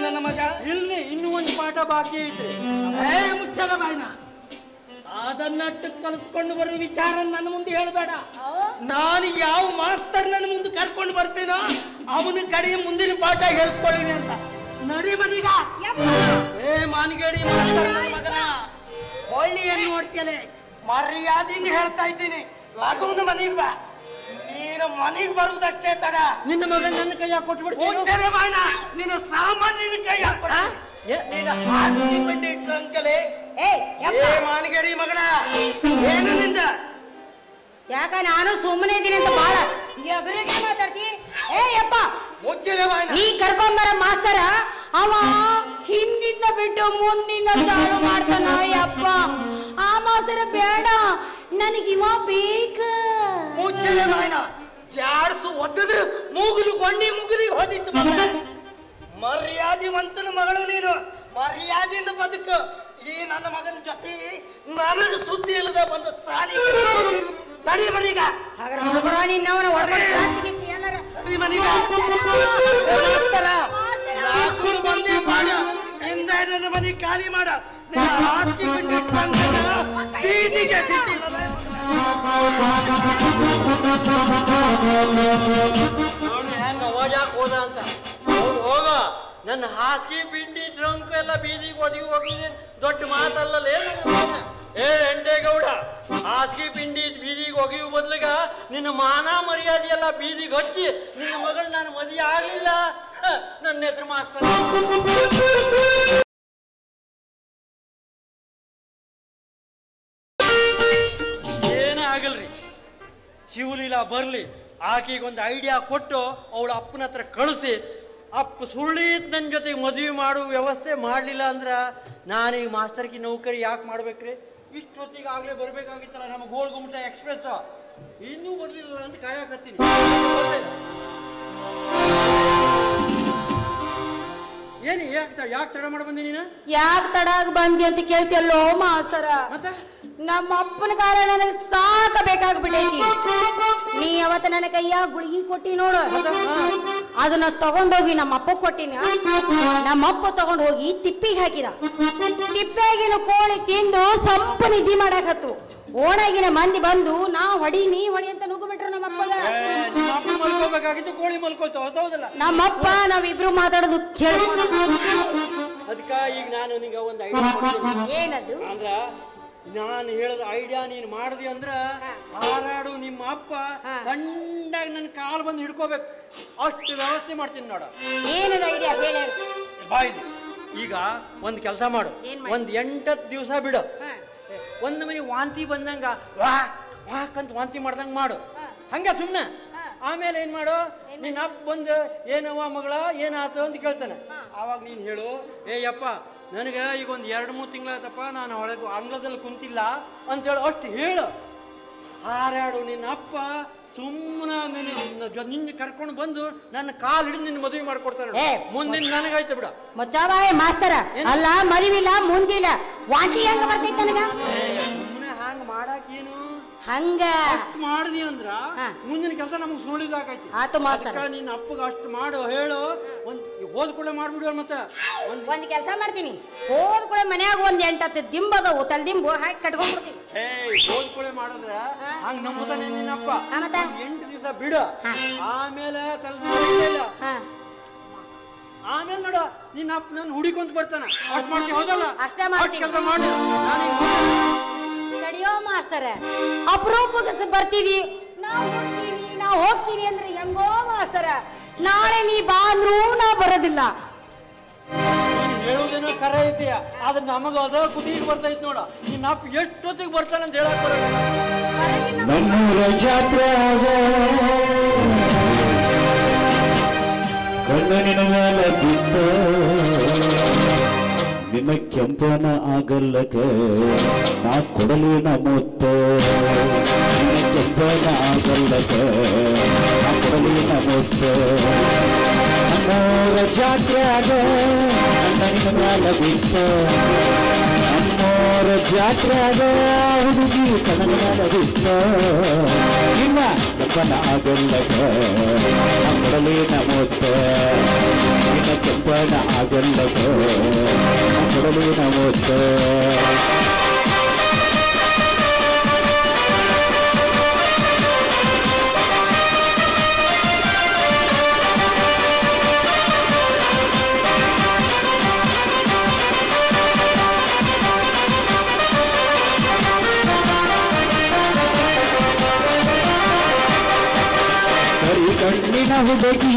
ನನ್ನ ಮಗ ಇಲ್ಲಿ ಇನ್ನೂ ಒಂದು ಪಾಠ ಬಾಕಿ ಐತೆ. ಮುಚ್ಚಲ ಬಾಯ್ನ ಅದನ್ನಟ್ಟು ಕಲಿತ್ಕೊಂಡು ಬರೋ ವಿಚಾರ ನನ್ನ ಮುಂದೆ ಹೇಳಬೇಡ. ನಾನು ಯಾವ ಮಾಸ್ತರ್ ನನ್ನ ಮುಂದೆ ಕರ್ಕೊಂಡು ಬರ್ತೀನೋ ಅವನ ಕಡೆ ಮುಂದಿನ ಪಾಠ ಹೇಳಿಸ್ಕೊಳ್ಳೀನಿ ಅಂತ ನಡಿ ಮನೀಗ. ಏ ಮಾನಗೇಡಿ ಮಾಸ್ತರ್ ನನ್ನ ಮಗನ ಹೊಳ್ಳಿ ಏನು ನೋಡ್ತೀಯಲೆ, ಮರ್ಯಾದಿಂದ ಹೇಳ್ತಾ ಇದ್ದೀನಿ, ಲಗುವನ ಮನೆಗೆ ಬಾ. ನೀನು ಮನೆಗೆ ಬರುವುದಷ್ಟೇ ತಡ. ನಿನ್ನ ಮಗ ನನ್ನ ಕೈಯಾಗ ಕೊಟ್ಬಿಡ್ತೀನಿ. ಬಾಣ ನಿನ್ನ ಸಾಮಾನ್ಯನ ಕೈ ಹಾಕೊಡ. ನೀನು ಹಾಸಿಗೆ ಬಂಡಿ ಇಟ್ರಂಕಲೆ. ಮಾನಗೇಡಿ ಮಗನ ಏನು ನಿಂದ? ಯಾಕ ನಾನು ಸುಮ್ಮನೆ ಇದೀನಿ ಅಂತ ಬಾಳ ಮಾತಾಡ್ತಿ. ಏ ಯಪ್ಪ ಮುಚ್ಚಿನ ಬಾಣ ನೀ ಕರ್ಕೊಂಬರ ಮಾಸ್ತರ ಅವ ಹಿಂದಿಂದ ಬಿಟ್ಟು ಮುಂದಿಂದ ಚಾಲು ಮಾಡ್ತಾನ. ಯಪ್ಪ ಆ ಮಾಸ್ತರ ಬೇಡ, ನನಗಿವ ಬೇಕ. ಮುಚ್ಚಿನ ಬಾಣ ಜಾಡ್ಸು ಒದ್ದದ್ರು ಮೂಗುಲು ಕೊಂಡಿ ಮುಗುಲಿಗೆ ಹೋದಿತ್ತು. ಮರ್ಯಾದಿವಂತನ ಮಗಳು ನೀನು, ಮರ್ಯಾದೆಯಿಂದ ಬದುಕು. ಈ ನನ್ನ ಮಗನ ಜೊತೆ ನನಗೆ ಸುದ್ದಿ ಇಲ್ಲದ ಬಂದ ಸಾಲಿ ನಡಿ ಮನೀಗ. ನಿನ್ನವನ ನಡಿ ಮನೀಗ. ಬಂದಿ ಮಾಡ ಇಂದ ನನ್ನ ಮನೆ ಖಾಲಿ ಮಾಡ. ಬೀದಿಗೆ ಸಿದ್ದಿಲ್ಲ ನೋಡಿ ಹೆಂಗ ಅವಾಜಾಕ್ ಹೋದ ಅಂತ. ಅವ್ನು ಹೋಗ ನನ್ನ ಹಾಸಿಗೆ ಪಿಂಡಿ ಟ್ರಂಕ್ ಎಲ್ಲ ಬೀದಿಗೆ ಒದಗಿ ಹೋಗಿದೆ, ದೊಡ್ಡ ಮಾತಲ್ಲೇ. ಏ ಎಂಟೇಗೌಡ, ಹಾಸಿಗೆ ಪಿಂಡಿ ಬೀದಿಗೆ ಒಗೆಯುವ ಬದಲಿಗ ನಿನ್ನ ಮಾನ ಮರ್ಯಾದೆ ಎಲ್ಲ ಬೀದಿಗೆ ಹಚ್ಚಿ ನಿನ್ನ ಮಗಳು ನಾನು ಮದುವೆ ಆಗ್ಲಿಲ್ಲ, ನನ್ನ ಹೆಸರು ಮಾಸ್ತರ. ಏನೇ ಆಗಲ್ರಿ, ಶಿವಲೀಲಾ ಬರ್ಲಿ, ಆಕೆಗೊಂದು ಐಡಿಯಾ ಕೊಟ್ಟು ಅವಳ ಅಪ್ಪನ ಹತ್ರ ಕಳಿಸಿ ಅಪ್ಪ ಸುಳ್ಳಿತ್ ನನ್ನ ಜೊತೆಗೆ ಮದುವೆ ಮಾಡುವ ವ್ಯವಸ್ಥೆ ಮಾಡಲಿಲ್ಲ ಅಂದ್ರೆ ನಾನೀಗ ಮಾಸ್ತರ್ಕಿ ನೌಕರಿ ಯಾಕೆ ಮಾಡ್ಬೇಕ್ರಿ? ಇಷ್ಟೊತ್ತಿಗೆ ಆಗಲೇ ಬರಬೇಕಾಗಿತ್ತಲ್ಲ ನಮ್ಮ ಗೋಳ್ಗುಮಟ ಎಕ್ಸ್ಪ್ರೆಸ್, ಇನ್ನೂ ಬರಲಿಲ್ಲ ಅಂತ ಕಾಯಕತ್ತೀನಿ. ಏನು ಯಾಕೆ ತಡ ಮಾಡಿ ಬಂದಿ ನೀನು? ಯಾಕೆ ತಡಾಗ ಬಂದಿ ಅಂತ ಕೇಳ್ತಿಯಲ್ಲೋ ಮಾಸ್ತರ. ಮತ್ತೆ ನಮ್ಮ ಅಪ್ಪನ ಕಾಲ ನನಗೆ ಸಾಕಬೇಕಾಗ್ಬಿಟ್ಟೈತಿ. ನೀ ಅವತ್ತ ನನ್ನ ಕೈಯ ಗುಳಿಗೆ ಕೊಟ್ಟಿ ನೋಡು, ಅದನ್ನ ತಗೊಂಡೋಗಿ ನಮ್ಮ ಅಪ್ಪ ಕೊಟ್ಟಿನ. ನಮ್ಮಪ್ಪ ತಗೊಂಡು ಹೋಗಿ ತಿಪ್ಪಿಗೆ ಹಾಕಿದ. ತಿಪ್ಪೆಗಿನ ಕೋಳಿ ತಿಂದು ಸಂಪು ನಿಧಿ ಮಾಡಾಕತ್ತು. ಓಣಾಗಿನ ಮಂದಿ ಬಂದು ನಾ ಹೊಡಿ ನೀ ಹೊಡಿ ಅಂತ ನುಗ್ಗು ಬಿಟ್ರು ನಮ್ಮಪ್ಪಗ. ಮಲ್ಕೋಬೇಕಾಗಿತ್ತು, ಕೋಳಿ ಮಲ್ಕೋತ ಹೌದಲ್ಲ. ನಮ್ಮಪ್ಪ ನಾವಿಬ್ರು ಮಾತಾಡೋದು ಕೇಳ. ಅದಕ್ಕ ಈಗ ನಾನು ನಿಂಗ ಒಂದು ಐಡಿಯಾ ಕೊಡ್ತೀನಿ. ಏನದು? ಅಂದ್ರ ನಾನು ಹೇಳದ ಐಡಿಯಾ ನೀನು ಮಾಡಿದಿ ಅಂದ್ರ ಹಾರಾಡು ನಿಮ್ಮ ಅಪ್ಪ ತಂಡಾಗಿ ನನ್ನ ಕಾಲು ಬಂದು ಹಿಡ್ಕೋಬೇಕು, ಅಷ್ಟು ವ್ಯವಸ್ಥೆ ಮಾಡ್ತೀನಿ ನೋಡ. ಏನದ ಐಡಿಯಾ ಹೇಳ. ಬಾಯ್ಲಿ ಈಗ ಒಂದು ಕೆಲಸ ಮಾಡು, ಒಂದು 8 ದಿವಸ ಬಿಡು. ಒಂದು ಮನೆ ವಾಂತಿ ಬಂದಂಗ ವಾಕಂತ ವಾಂತಿ ಮಾಡ್ದಂಗ ಮಾಡು, ಹಂಗ ಸುಮ್ಮನೆ. ಆಮೇಲೆ ಏನ್ ಮಾಡು, ನಿನ್ನ ಅಪ್ಪ ಬಂದು ಏನವ್ವ ಮಗಳ ಏನಾಯ್ತು ಅಂತ ಕೇಳ್ತಾನೆ. ಆವಾಗ ನೀನು ಹೇಳು, ಯಪ್ಪ ನನಗೆ ಈಗ ಒಂದು 2-3 ತಿಂಗಳಾಯ್ತಪ್ಪ ನಾನು ಒಳಗೆ ಅಂಗಳದಲ್ಲಿ ಕುಂತಿಲ್ಲ ಅಂತೇಳಿ ಅಷ್ಟು ಹೇಳು. ಹಾರಾಡು ನಿನ್ನ ಅಪ್ಪ ಸುಮ್ಮನೆ ನಿನ್ನ ಕರ್ಕೊಂಡು ಬಂದು ನನ್ನ ಕಾಲು ಹಿಡಿದು ನಿನ್ನ ಮದುವೆ ಮಾಡ್ಕೊಡ್ತಾನೆ. ಮುಂದಿನ ನನಗಾಯ್ತು ಬಿಡ. ಮುಚ್ಚಾಬಾಯ್ ಮಾಸ್ತರ. ಅಲ್ಲ ಮರಿವಿಲ್ಲ ಮುಂಜಿಲ್ಲ, ವಾಂತಿ ಹೆಂಗ ಬರ್ತೈತಿ ನನಗ? ಸುಮ್ಮನೆ ಹಂಗ ಮಾಡಾಕೇನು ಹಂಗ ಮಾಡಿದಿ ಅಂದ್ರ ಮುಂದಿನ ಕೆಲಸ ನಮಗ್ ಸುಳಿದಾಕೈತಿ. ಆತು ಮಾಸ್ತರ, ನಿನ್ನ ಅಪ್ಪಗ ಅಷ್ಟು ಮಾಡು ಹೇಳು. ಹೋದ ಕೂಡ ಮಾಡ್ಬಿಡು. ಮತ್ತೆ ಒಂದ್ ಕೆಲಸ ಮಾಡ್ತೀನಿ, ಹೋದ ಕೂಡ ಮನ್ಯಾಗ ಒಂದ್ 8-10 ದಿಂಬದವು, ತಲೆದಿಂಬು ಹಾಕಿ ಕಟ್ಕೊಂಡ್ಬಿಡ್ತೀನಿ. ಹೋದ ಕೂಡ ಮಾಡಿದ್ರ ಹಂಗ ನಂಬುತ್ತಾನೆ ನಿನ್ನಪ್ಪ. 8 ದಿವಸ ಬಿಡು, ಆಮೇಲೆ ಆಮೇಲೆ ನೋಡು ನಿನ್ನ ಅಪ್ಪ ನಾನು ಹುಡಿಕೊಂತ ಬರ್ತಾನ. ಅಷ್ಟು ಮಾಡ್ತೀವಿ ಹೌದಲ್ಲ? ಅಷ್ಟೇ ಮಾಡ್ತೀನಿ. ಕೆಲಸ ಮಾಡಿ ತಡಿಯೋ ಮಾಸ್ತರ, ಅಪರೂಪಕ್ಕೆ ಬರ್ತೀವಿ. ನಾ ಹೋಗ್ತೀನಿ ಅಂದ್ರೆ ಹೆಂಗೋ ಮಾಸ್ತರ, ನಾಳೆ ನೀ ಬಾ ಅಂದ್ರೂ ನಾ ಬರೋದಿಲ್ಲ. ಹೇಳುವುದೇನೋ ಕರೆ ಐತಿ, ಆದ್ರೆ ನಮಗ ಅದ ಕುದಿಗೆ ಬರ್ತೈತಿ ನೋಡ. ನಿನ್ನ ಅಪ್ಪ ಎಷ್ಟೊತ್ತಿಗೆ ಬರ್ತಾನಂತ ಹೇಳಕ್ ಬರೋದಿಲ್ಲ. ನಮ್ಮೂರ ಜಾತ್ರೆಯಾಗ ಕಣ್ಣನಿನ ಮೇಲೆ ಬಿಟ್ಟ ನಿನ್ನ ಕೆಂಪನ ಆಗಲ್ಲಕ ನಾ ಕೊಡಲಿನ ಮುತ್ತ. ನಿನ್ನ ಕೆಂಪನ ಆಗಲ್ಲಕ ನಾ ಕೊಡಲಿನ ಮುತ್ತ. ನಮ್ಮೂರ ಜಾತ್ರೆಯಾಗ ಕಣ್ಣನಿನ ಮೇಲೆ ಬಿಟ್ಟ, ನಮ್ಮೂರ ಜಾತ್ರೆಯಾಗ ಹುಡುಗಿ ಕಣ್ಣನ ಮೇಲೆ ಬಿಟ್ಟ. ನಿನ್ನ ಕೆಂಪನ ಆಗಲ್ಲಕ ನಾ ಕೊಡಲಿನ ಮುತ್ತ. ನಿನ್ನ ಕೆಂಪನ ಆಗಲ್ಲಕ ನಾ ಕೊಡಲಿನ ಮುತ್ತ. ಕಣ್ಣಿನ ಹುಡುಗಿ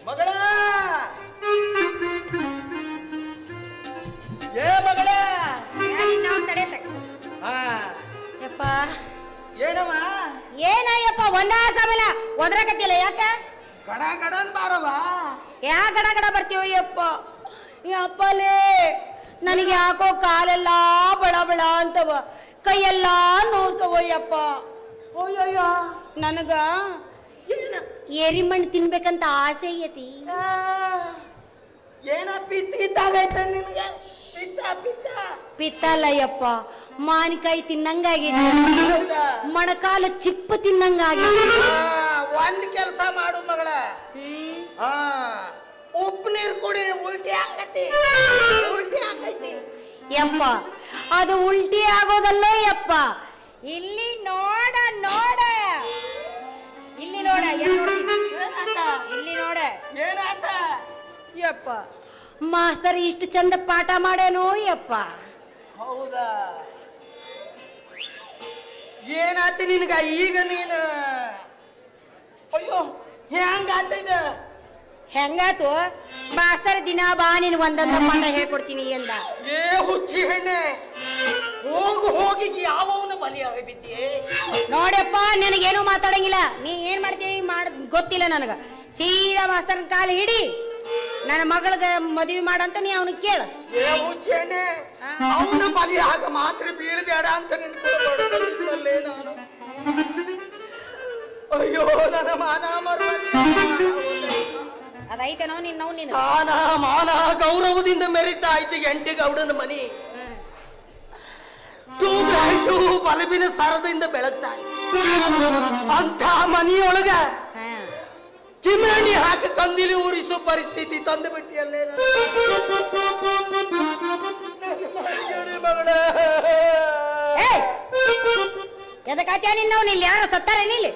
ಮಗಳ ಏ ಮಗಳ ಯಪ್ಪ ಏನವ ಏನಯ್ಯಪ್ಪ ಒಂದ ಸಮಲ ಒದ್ರಾಕತ್ತಿಲ್ಲ ಯಾಕ? ಗಡ ಗಡನ್ ಬಾರವ. ಯಾ ಗಡ ಗಡ ಬರ್ತೀವ ಯಪ್ಪ? ಯಪ್ಪಲೇ ನನಗೆ ಯಾಕೋ ಕಾಲೆಲ್ಲ ಬಳ ಬಳ ಅಂತವ, ಕೈಯೆಲ್ಲ ನೋಸವ ಯಪ್ಪ. ಅಯ್ಯಯ್ಯ ನನಗ ಎರಿಮಣ್ಣು ತಿನ್ಬೇಕಂತ ಆಸೆ ಐತಿ. ಏನ ಪಿತ್ತಾಗೈತ ನಿನಗೆ? ಪಿತ್ತ ಅಲ್ಲ ಯಪ್ಪ, ಮಾವಿನಕಾಯಿ ತಿನ್ನಂಗಾಗೈತಿ, ಮೊಣಕಾಲ ಚಿಪ್ಪು ತಿನ್ನಂಗಾಗೈತಿ. ಒಂದ್ ಕೆಲಸ ಮಾಡು ಮಗಳ, ಉಪ್ಪು ನೀರು ಕುಡಿ, ಉಲ್ಟಿ ಆಗೈತಿ. ಯಪ್ಪ ಅದು ಉಲ್ಟಿ ಆಗೋದಲ್ಲ ಯಪ್ಪ. ಇಲ್ಲಿ ನೋಡ ನೋಡ, ಇಲ್ಲಿ ನೋಡ, ಇಲ್ಲಿ ನೋಡ. ಏನಾತ ಯಪ್ಪ ಮಾಸ್ತರ್ ಇಷ್ಟು ಚಂದ ಪಾಠ ಮಾಡೇನೋ ಯಪ್ಪ. ಹೌದಾ? ಏನಾತಿ ನಿನಗ ಈಗ? ನೀನು ಅಯ್ಯೋ ಹೆಂಗ ಆತೈತ? ಹೆಂಗಾತು ಮಾಸ್ತರ್ ದಿನ ಬಾ ನೀನು ಒಂದೊಂದ ಪಾಠ ಹೇಳ್ಕೊಡ್ತೀನಿ ಎಂದ. ಏ ಹುಚ್ಚಿ ಹೆಣ್ಣೆ, ಹೋಗಿ ಯಾವವನ ಬಲಿಯಾಗಿ ಬಿದ್ದೆ ನೋಡಪ್ಪ, ನನಗೇನು ಮಾತಾಡಂಗಿಲ್ಲ. ನೀ ಏನ್ ಮಾಡ್ತೀನಿ ಗೊತ್ತಿಲ್ಲ ನನಗ. ಸೀದಾ ಮಾಸ್ತರ್ನ ಕಾಲ ಹಿಡಿ, ನನ್ನ ಮಗಳಿಗೆ ಮದುವೆ ಮಾಡಂತ ನೀ ಅವನಿಗೆ ಕೇಳ. ಏ ಹುಚ್ಚಿ ಹೆಣ್ಣೆ, ಅವನ ಬಲಿಯಾಗ ಮಾತ್ರ ಬೀಳಬೇಡ ಅಂತ ನಿನ್ಕೊಳ್ಳೇ ನಾನು. ಅಯ್ಯೋ ನನ್ನ ಮಾನ ಅದೈತೇನೋ ನಿನ್ನ ಸ್ಥಾನ ಮಾನ ಗೌರವದಿಂದ ಮೆರಿತಾ ಐತಿ ಎಂಟಿ ಗೌಡನ ಮನಿ. ಬಲಬಿನ ಸರದಿಂದ ಬೆಳಗ್ತಾ ಇತ್ತು ಅಂತ ಮನಿಯೊಳಗ ಚಿಮಣಿ ಹಾಕಿ ಕಂದಿಲಿ ಊರಿಸೋ ಪರಿಸ್ಥಿತಿ ತಂದು ಬಿಟ್ಟಿಯಲ್ಲೇ. ಎದಕ್ಕಾತ್ಯಾ ನಿನ್ನವ್ ಇಲ್ಲಿ ಯಾರ ಸತ್ತಾರೇನಿಲ್ಲಿ?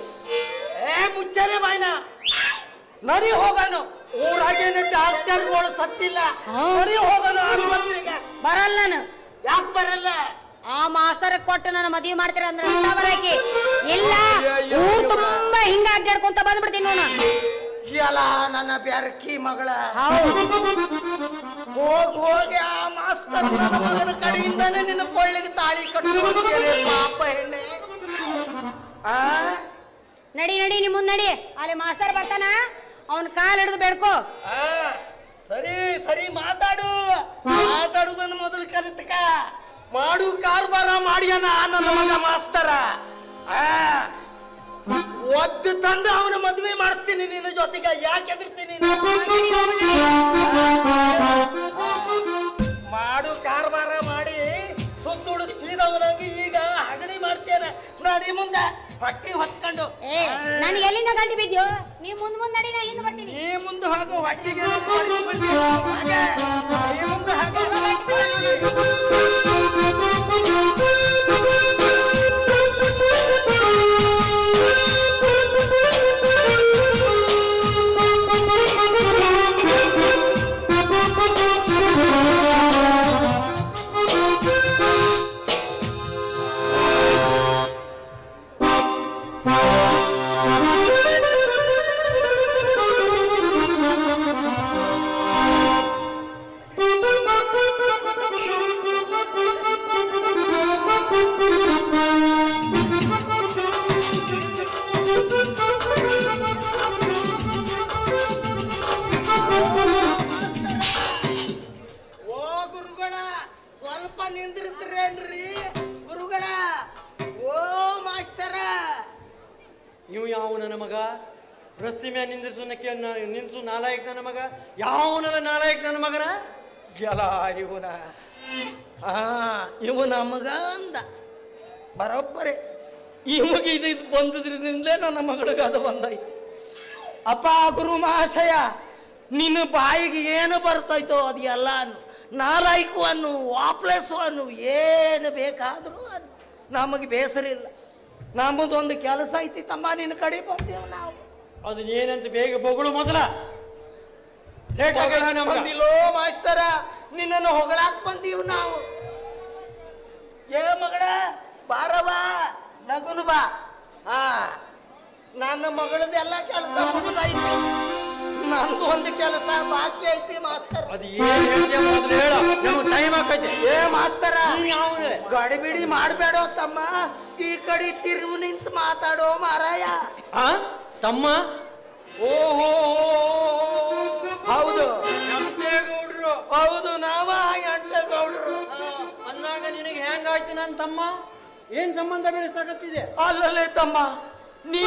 ಮುಚ್ಚರೆ ಬಾಯ್ನ ನಡಿ ಹೋಗೋಣ. ಊರಾಗೇನು ಡಾಕ್ಟರ್ಗಳು ಸತ್ತಿಲ್ಲ, ನಡಿ ಹೋಗೋಣ ಆಸ್ಪತ್ರೆಗೆ. ಬರಲ್ಲ ನಾನು. ಯಾಕೆ ಬರಲ್ಲ? ಆ ಮಾಸ್ತರ ಕೊಟ್ಟು ನನ್ನ ಮದುವೆ ಮಾಡ್ತೀರ ಅಂದ್ರೆ ಬರಾಕಿ ಇಲ್ಲ. ಊರ್ ತುಂಬಾ ಹಿಂಗ ಅಡ್ಡಾಡ್ಕೊಂತ ಬಂದ್ಬಿಡ್ತೀನಿ ನೋಡ. ಎಲ್ಲ ನನ್ನ ಬೆರಕಿ ಮಗಳ ಹೋಗಿ ಆ ಮಾಸ್ತರ್ ನನ್ನ ಮಗನ ಕಡೆಯಿಂದಾನೆ ನಿನ್ನ ಕೊಳ್ಳಿಗೆ ತಾಳಿ ಕಟ್ಟುತ್ತೇನೆ ಪಾಪ ಹೆಣ್ಣೆ. ನಡಿ ನಡಿ, ನಿಮ್ಮ ಮುಂದ್ ನಡಿ. ಅಲ್ಲಿ ಮಾಸ್ತರ್ ಬರ್ತಾನ, ಅವನ್ ಕಾಲ್ ಹಿಡಿದು ಬೇಡ್ಕೋ. ಸರಿ ಸರಿ, ಮಾತಾಡುದನ್ನು ಮೊದಲು ಕಲಿತಕ. ಮಾಡು ಕಾರ್ಬಾರ ಮಾಡಿಯನ ನನ್ನ ಮಗ ಮಾಸ್ತರ. ಒದ್ದು ತಂದು ಅವನ ಮದುವೆ ಮಾಡಿಸ್ತೀನಿ ನಿನ್ನ ಜೊತೆಗೆ. ಯಾಕೆ ಎದುರ್ತೀನಿ? ಮಾಡು ಕಾರ್ಬಾರ ಮಾಡಿ ಸುತ್ತುಡು ಸೀದವನಾಗಿ ಈಗ ಹಗಣಿ ಮಾಡ್ತೇನೆ. ನಡಿ ಮುಂದೆ ಹೊಟ್ಟಿ ಹೊತ್ಕೊಂಡು. ನನ್ಗೆ ಎಲ್ಲಿಂದ ಗಂಟೆ ಬಿದ್ಯೋ? ನೀ ಮುಂದ್ ನಡಿ, ನಾ ಹಿಂದೆ ಬರ್ತೀನಿ. ನೀ ಮುಂದೆ ಹಾಗೋ ಹೊಟ್ಟಿಗೆ ರಸ್ತೆ ಮೇಲೆ ನಿಂದ್ರಿಸು ನಾಲಾಯಕ್ ನನ್ನ ಮಗ. ಯಾವನಲ್ಲ ನಾಲಾಯಕ್ ನನ್ನ ಮಗನ? ಎಲ್ಲ ಇವನ ಮಗ ಅಂದ ಬರೋಬ್ಬರೇ. ಇವಾಗ ಇದು ಬಂದದ್ರಿಂದಲೇ ನನ್ನ ಮಗಳಿಗೆ ಅದು ಬಂದೈತಿ. ಅಪ್ಪ ಗುರು ಮಹಾಶಯ, ನಿನ್ನ ಬಾಯಿಗೆ ಏನು ಬರ್ತೈತೋ ಅದು ಎಲ್ಲ ಅನ್ನು. ನಾಲಾಯ್ಕು ಅನ್ನು, ವಾಪ್ಲೆಸ್ಸು ಅನ್ನು, ಏನು ಬೇಕಾದರೂ ಅನ್ನು. ನಮಗೆ ಬೇಸರ ಇಲ್ಲ. ನಮ್ಮದೊಂದು ಕೆಲಸ ಐತಿ ತಮ್ಮ, ನಿನ್ನ ಕಡೆ ಬರ್ತೀವಿ ನಾವು. ಅದು ಏನಂತ ಬೇಗ ಬೊಗಳು ಮೊದಲ. ಬಂದಿಲ್ಲೋ ಮಾಸ್ತರ, ನಿನ್ನನ್ನು ಹೊಗಳಾಕ್ ಬಂದೀವಿ ನಾವು. ಏ ಮಗಳ ಬಾರವ, ಲಗುನು ಬಾ. ನನ್ನ ಮಗಳದೆಲ್ಲ ಕೆಲಸ ಮುಗಿದೈತಿ, ನಂದು ಒಂದು ಕೆಲಸ ಬಾಕಿ ಐತಿ ಮಾಸ್ತರ್. ಅದು ಟೈಮ್ ಆಕೈತಿ. ಏ ಮಾಸ್ತರ, ಗಡಿಬಿಡಿ ಮಾಡಬೇಡೋ ತಮ್ಮ, ಈ ಕಡೆ ತಿರುವು ನಿಂತು ಮಾತಾಡೋ ಮಾರಾಯ. ತಮ್ಮ, ಓಹೋ ಹೌದು ಗೌಡ್ರು, ಹೌದು ನಾವ ಗೌಡ್ರು ಅಂದಾಗ ನಿನಗೆ ಹೆಂಗಾಯ್ತು ನನ್ನ ತಮ್ಮ? ಏನ್ ಸಂಬಂಧ ಬೆಳೆಸಾಕತ್ತಿದೆ? ಅಲ್ಲಲ್ಲೇ ತಮ್ಮ, ನೀ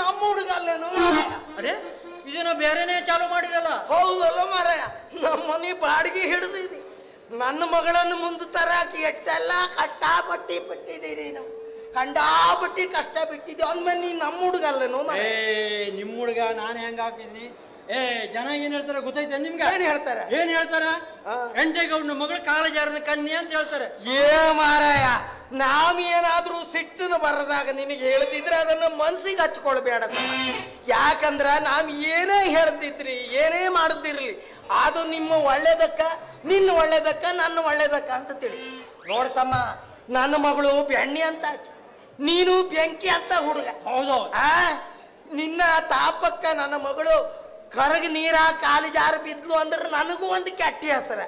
ನಮ್ಮ ಹುಡುಗ ಅಲ್ಲೇನು? ಅರೆ, ಇದನ್ನ ಬೇರೆನೇ ಚಾಲು ಮಾಡಿರಲ್ಲ. ಹೌದಲ್ಲ ಮಾರಾಯ, ನಮ್ಮ ಮನೆ ಬಾಡಿಗೆ ಹಿಡಿದಿದೆ. ನನ್ನ ಮಗಳನ್ನು ಮುಂದೆ ತರಾಕಿ ಎಷ್ಟೆಲ್ಲ ಕಟ್ಟಾಪಟ್ಟಿ ಬಿಟ್ಟಿದ್ದೀರಿ ನಾವು. ಕಂಡಾಪಟ್ಟಿ ಕಷ್ಟ ಬಿಟ್ಟಿದ್ದೆ. ಅಂದ್ಮೇಲೆ ನೀನ್ ನಮ್ಮ ಹುಡುಗ ಅಲ್ಲೇನು? ನಿಮ್ಮ ಹುಡುಗ ನಾನು ಹೆಂಗ ಹಾಕಿದ್ನಿ? ಜನ ಏನ್ ಹೇಳ್ತಾರೆ ಗೊತ್ತೈತೆ ನಿಮ್ಗೆ? ಏನ್ ಹೇಳ್ತಾರ? ಗಂಟೆಗೌಡನ ಮಗಳು ಕಾಲಜಾರದ ಕನ್ಯೆ ಅಂತ ಹೇಳ್ತಾರೆ. ಏ ಮಾರಾಯ, ನಾವೇನಾದ್ರೂ ಸಿಟ್ಟನ್ನು ಬರದಾಗ ನಿನಗೆ ಹೇಳ್ತಿದ್ರೆ ಅದನ್ನ ಮನ್ಸಿಗೆ ಹಚ್ಕೊಳ್ಬೇಡ. ಯಾಕಂದ್ರ ನಾವ್ ಏನೇ ಹೇಳ್ತಿದ್ರಿ, ಏನೇ ಮಾಡುತ್ತಿರ್ಲಿ, ಅದು ನಿಮ್ಮ ಒಳ್ಳೇದಕ್ಕ, ನಿನ್ನ ಒಳ್ಳೇದಕ್ಕ, ನನ್ನ ಒಳ್ಳೇದಕ್ಕ ಅಂತ ತಿಳಿ. ನೋಡ್ತಮ್ಮ, ನನ್ನ ಮಗಳು ಬೆಣ್ಣೆ ಅಂತ, ನೀನು ಬೆಂಕಿ ಅಂತ ಹುಡುಗ. ಹೌದು. ನಿನ್ನ ತಾಪಕ್ಕ ನನ್ನ ಮಗಳು ಕರಗ ನೀರ ಕಾಲು ಜಾರು ಬಿದ್ಲು ಅಂದ್ರೆ ನನಗೂ ಒಂದು ಕೆಟ್ಟ ಹೆಸರ,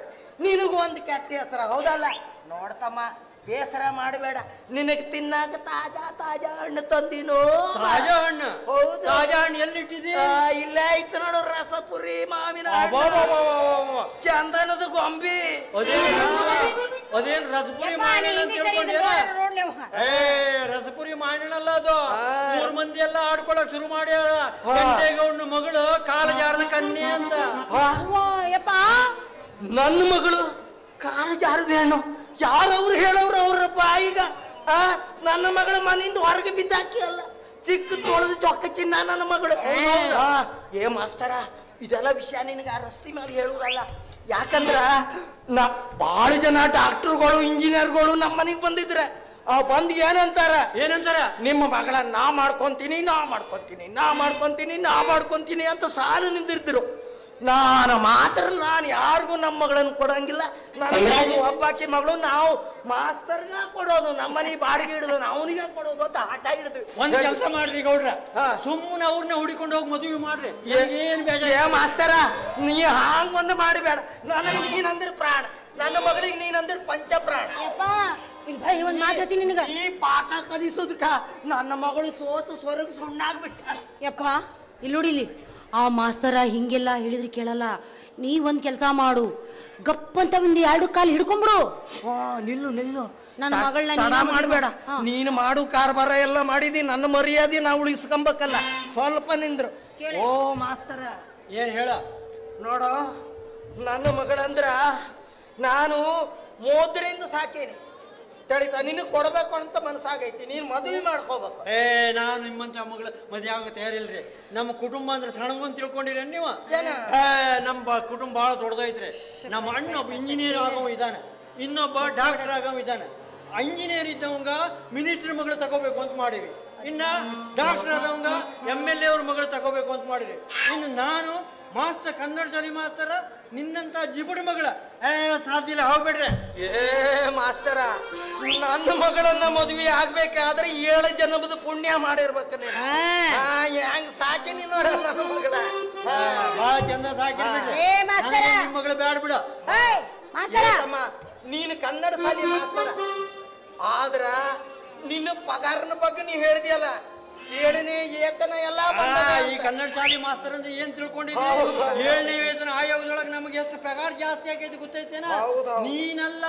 ನಿನಗೂ ಒಂದು ಕೆಟ್ಟ ಹೆಸರ, ಹೌದಲ್ಲ? ನೋಡ್ತಮ್ಮ, ಬೇಸರ ಮಾಡಬೇಡ. ನಿನಗೆ ತಿನ್ನಾಕ ತಾಜಾ ತಾಜಾ ಹಣ್ಣು ತಂದಿನೋ. ತಾಜಾ ಹಣ್ಣು? ಹೌದು. ತಾಜಾ ಹಣ್ಣು ಎಲ್ಲಿಟ್ಟಿದೆ? ಇಲ್ಲೇ ಐತೆ ನೋಡು, ರಸಪುರಿ ಮಾವಿನ ಚಂದನದ ಗೊಂಬಿ. ಅದೇನ್ ರಸಪುರಿ ರಸಪುರಿ ಮಾವಿನಲ್ಲ ಅದು. 3 ಮಂದಿ ಎಲ್ಲ ಆಡ್ಕೊಳಕ್ ಶುರು ಮಾಡ್ಯಾರ. ಗಂಟೆಗೌಡನ ಮಗಳು ಕಾಲ ಜಾರದ ಕನ್ಯೆ ಅಂತ. ನನ್ನ ಮಗಳು ಕಾಲ ಜಾರದ ಹೆಣ್ಣು? ಯಾರವ್ರು ಹೇಳವ್ರು ಅವ್ರಪ್ಪ? ಈಗ ನನ್ನ ಮಗಳ ಮನೆಯಿಂದ ಹೊರಗೆ ಬಿದ್ದಾಕಿ ಅಲ್ಲ, ಚಿಕ್ಕ ತೊಳೆದು ಚೊಕ್ಕ ಚಿನ್ನ ನನ್ನ ಮಗಳು. ಏ ಮಾಸ್ತರ, ಇದೆಲ್ಲ ವಿಷಯ ನಿನಗೆ ಆ ರಸ್ತೆ ಮಾಡಿ ಹೇಳುವುದಲ್ಲ. ಯಾಕಂದ್ರ ಭಾಳ ಜನ ಡಾಕ್ಟರ್ಗಳು ಇಂಜಿನಿಯರ್ಗಳು ನಮ್ಮ ಮನೆಗೆ ಬಂದಿದ್ರೆ ಬಂದು ಏನಂತಾರ? ನಿಮ್ಮ ಮಗಳ ನಾ ಮಾಡ್ಕೊಂತೀನಿ ಅಂತ ಸಾಲು ನಿಂದಿರ್ತಿರು. ನಾನು ಮಾತ್ರ ಯಾರಿಗೂ ನಮ್ಮ ಮಗಳನ್ನು ಕೊಡಂಗಿಲ್ಲ. ನನ್ನ ಒಬ್ಬಾಕಿ ಮಗಳು ನಾವು ಮಾಸ್ತರ್ಗ ಕೊಡೋದು, ನಮ್ಮನೆ ಬಾಡಿಗೆ ಹಿಡಿದು ಅವನಿಗೆ ಕೊಡೋದು ಅಂತ ಆಟ ಹಿಡಿದ್ವಿ. ಒಂದ್ ಕೆಲಸ ಮಾಡ್ರಿ ಗೌಡ್ರ, ಸುಮ್ಮನೆ ಅವ್ರನ್ನ ಹುಡಿಕೊಂಡು ಹೋಗಿ ಮದುವೆ ಮಾಡ್ರಿ. ಏ ಮಾಸ್ತರ, ನೀ ಹಾಂಗ್ ಒಂದು ಮಾಡಿಬೇಡ. ನನಗೆ ನೀನಂದ್ರೆ ಪ್ರಾಣ, ನನ್ನ ಮಗಳಿಗೆ ನೀನಂದ್ರೆ ಪಂಚ ಪ್ರಾಣ. ಒಂದ್ ಮಾತಾಡ್ತೀನಿ ನಿನಗ. ಈ ಪಾಠ ಕಲಿಸೋದಕ್ಕ ನನ್ನ ಮಗಳು ಸೋತು ಸ್ವರ್ಗ ಸುಣ್ಣಾಗ್ಬಿಟ್ಟ. ಯಪ್ಪ ಇಲ್ಲಿ ನೋಡಿಲಿ, ಆ ಮಾಸ್ತರ ಹಿಂಗೆಲ್ಲ ಹೇಳಿದ್ರೆ ಕೇಳಲ್ಲ. ನೀ ಒಂದ್ ಕೆಲಸ ಮಾಡು, ಗಪ್ಪಂತ ಒಂದು 2 ಕಾಲು ಹಿಡ್ಕೊಂಡ್ಬಿಡು. ನಿಲ್ಲು ನನ್ನ ಮಗಳನ್ನ ಮಾಡಬೇಡ. ನೀನು ಮಾಡು ಕಾರ್ಬಾರ ಎಲ್ಲ ಮಾಡಿದಿ, ನನ್ನ ಮರ್ಯಾದೆ ನಾವು ಉಳಿಸ್ಕೊಂಬೇಕಲ್ಲ. ಸ್ವಲ್ಪ ನಿಂದ್ರು. ಓ ಮಾಸ್ತರ, ಏನ್ ಹೇಳ ನೋಡು, ನನ್ನ ಮಗಳಂದ್ರ ನಾನು 3ರಿಂದ ಸಾಕೇನಿ. ತಡಿತಾ, ನಿನಗೆ ಕೊಡ್ಬೇಕು ಅಂತ ಮನಸ್ಸಾಗೈತಿ, ನೀನು ಮದುವೆ ಮಾಡ್ಕೋಬೇಕು. ನಾನು ನಿಮ್ಮಂತ ಮಗಳು ಮದುವೆ ಆಗೋ ತಯಾರಿಲ್ರಿ. ನಮ್ಮ ಕುಟುಂಬ ಅಂದ್ರೆ ಸಣ್ಣಗೊಂದು ತಿಳ್ಕೊಂಡಿರ ನೀವು? ನಮ್ಮ ಕುಟುಂಬ ಭಾಳ ದೊಡ್ಡದೈತ್ರಿ. ನಮ್ಮ ಅಣ್ಣ ಒಬ್ಬ ಇಂಜಿನಿಯರ್ ಆಗವ ಇದ್ದಾನೆ, ಇನ್ನೊಬ್ಬ ಡಾಕ್ಟರ್ ಆಗವ ಇದ್ದಾನೆ. ಇಂಜಿನಿಯರ್ ಇದ್ದವಂಗ ಮಿನಿಸ್ಟರ್ ಮಗಳು ತಗೋಬೇಕು ಅಂತ ಮಾಡಿವಿ. ಇನ್ನ ಡಾಕ್ಟರ್ ಆದವಂಗ MLA ಅವ್ರ ಮಗಳು ತಗೋಬೇಕು ಅಂತ ಮಾಡಿರಿ. ಇನ್ನು ನಾನು ಮಾಸ್ಟರ್ ಕನ್ನಡ ಶಾಲೆ ಮಾಸ್ತರ, ನಿನ್ನಂತ ಜಿಬುಡಿ ಮಗಳ ಸಾಧ್ಯ ಇಲ್ಲ, ಹೋಗ್ಬೇಡ್ರಿ. ಏ ಮಾಸ್ತರ, ನನ್ನ ಮಗಳನ್ನ ಮದುವೆ ಆಗ್ಬೇಕಾದ್ರೆ 7 ಜನ್ಮದ ಪುಣ್ಯ ಮಾಡಿರ್ಬೇಕು ನೀನು. ಹೆಂಗ್ ಸಾಕಿನಿ ನೋಡ ನನ್ನ ಮಗಳ, ಬಹಳ ಚಂದ ಸಾಕಿರ್ಬಿಡ್ರಿ. ನಿಮ್ಮ ಮಗಳು ಬ್ಯಾಡ ಬಿಡ. ನೀನು ಕನ್ನಡ ಶಾಲೆ ಮಾಸ್ತರ ಆದ್ರ ನಿನ್ನ ಪಗಾರನ ಬಗ್ಗೆ ನೀ ಹೇಳಿದ್ಯಲ್ಲ, 7ನೇ ವೇತನ ಎಲ್ಲ ಈ ಕನ್ನಡ ಶಾಲೆ ಮಾಸ್ತರ್ ಅಂತ ಏನ್ ತಿಳ್ಕೊಂಡಿದ್ದೆ? 7ನೇ ವೇತನ ಆಯೋಗದೊಳಗೆ ನಮಗೆ ಎಷ್ಟು ಪಗಾರ ಜಾಸ್ತಿ ಆಗೈತಿ ಗೊತ್ತೈತೇನ? ನೀನಲ್ಲ,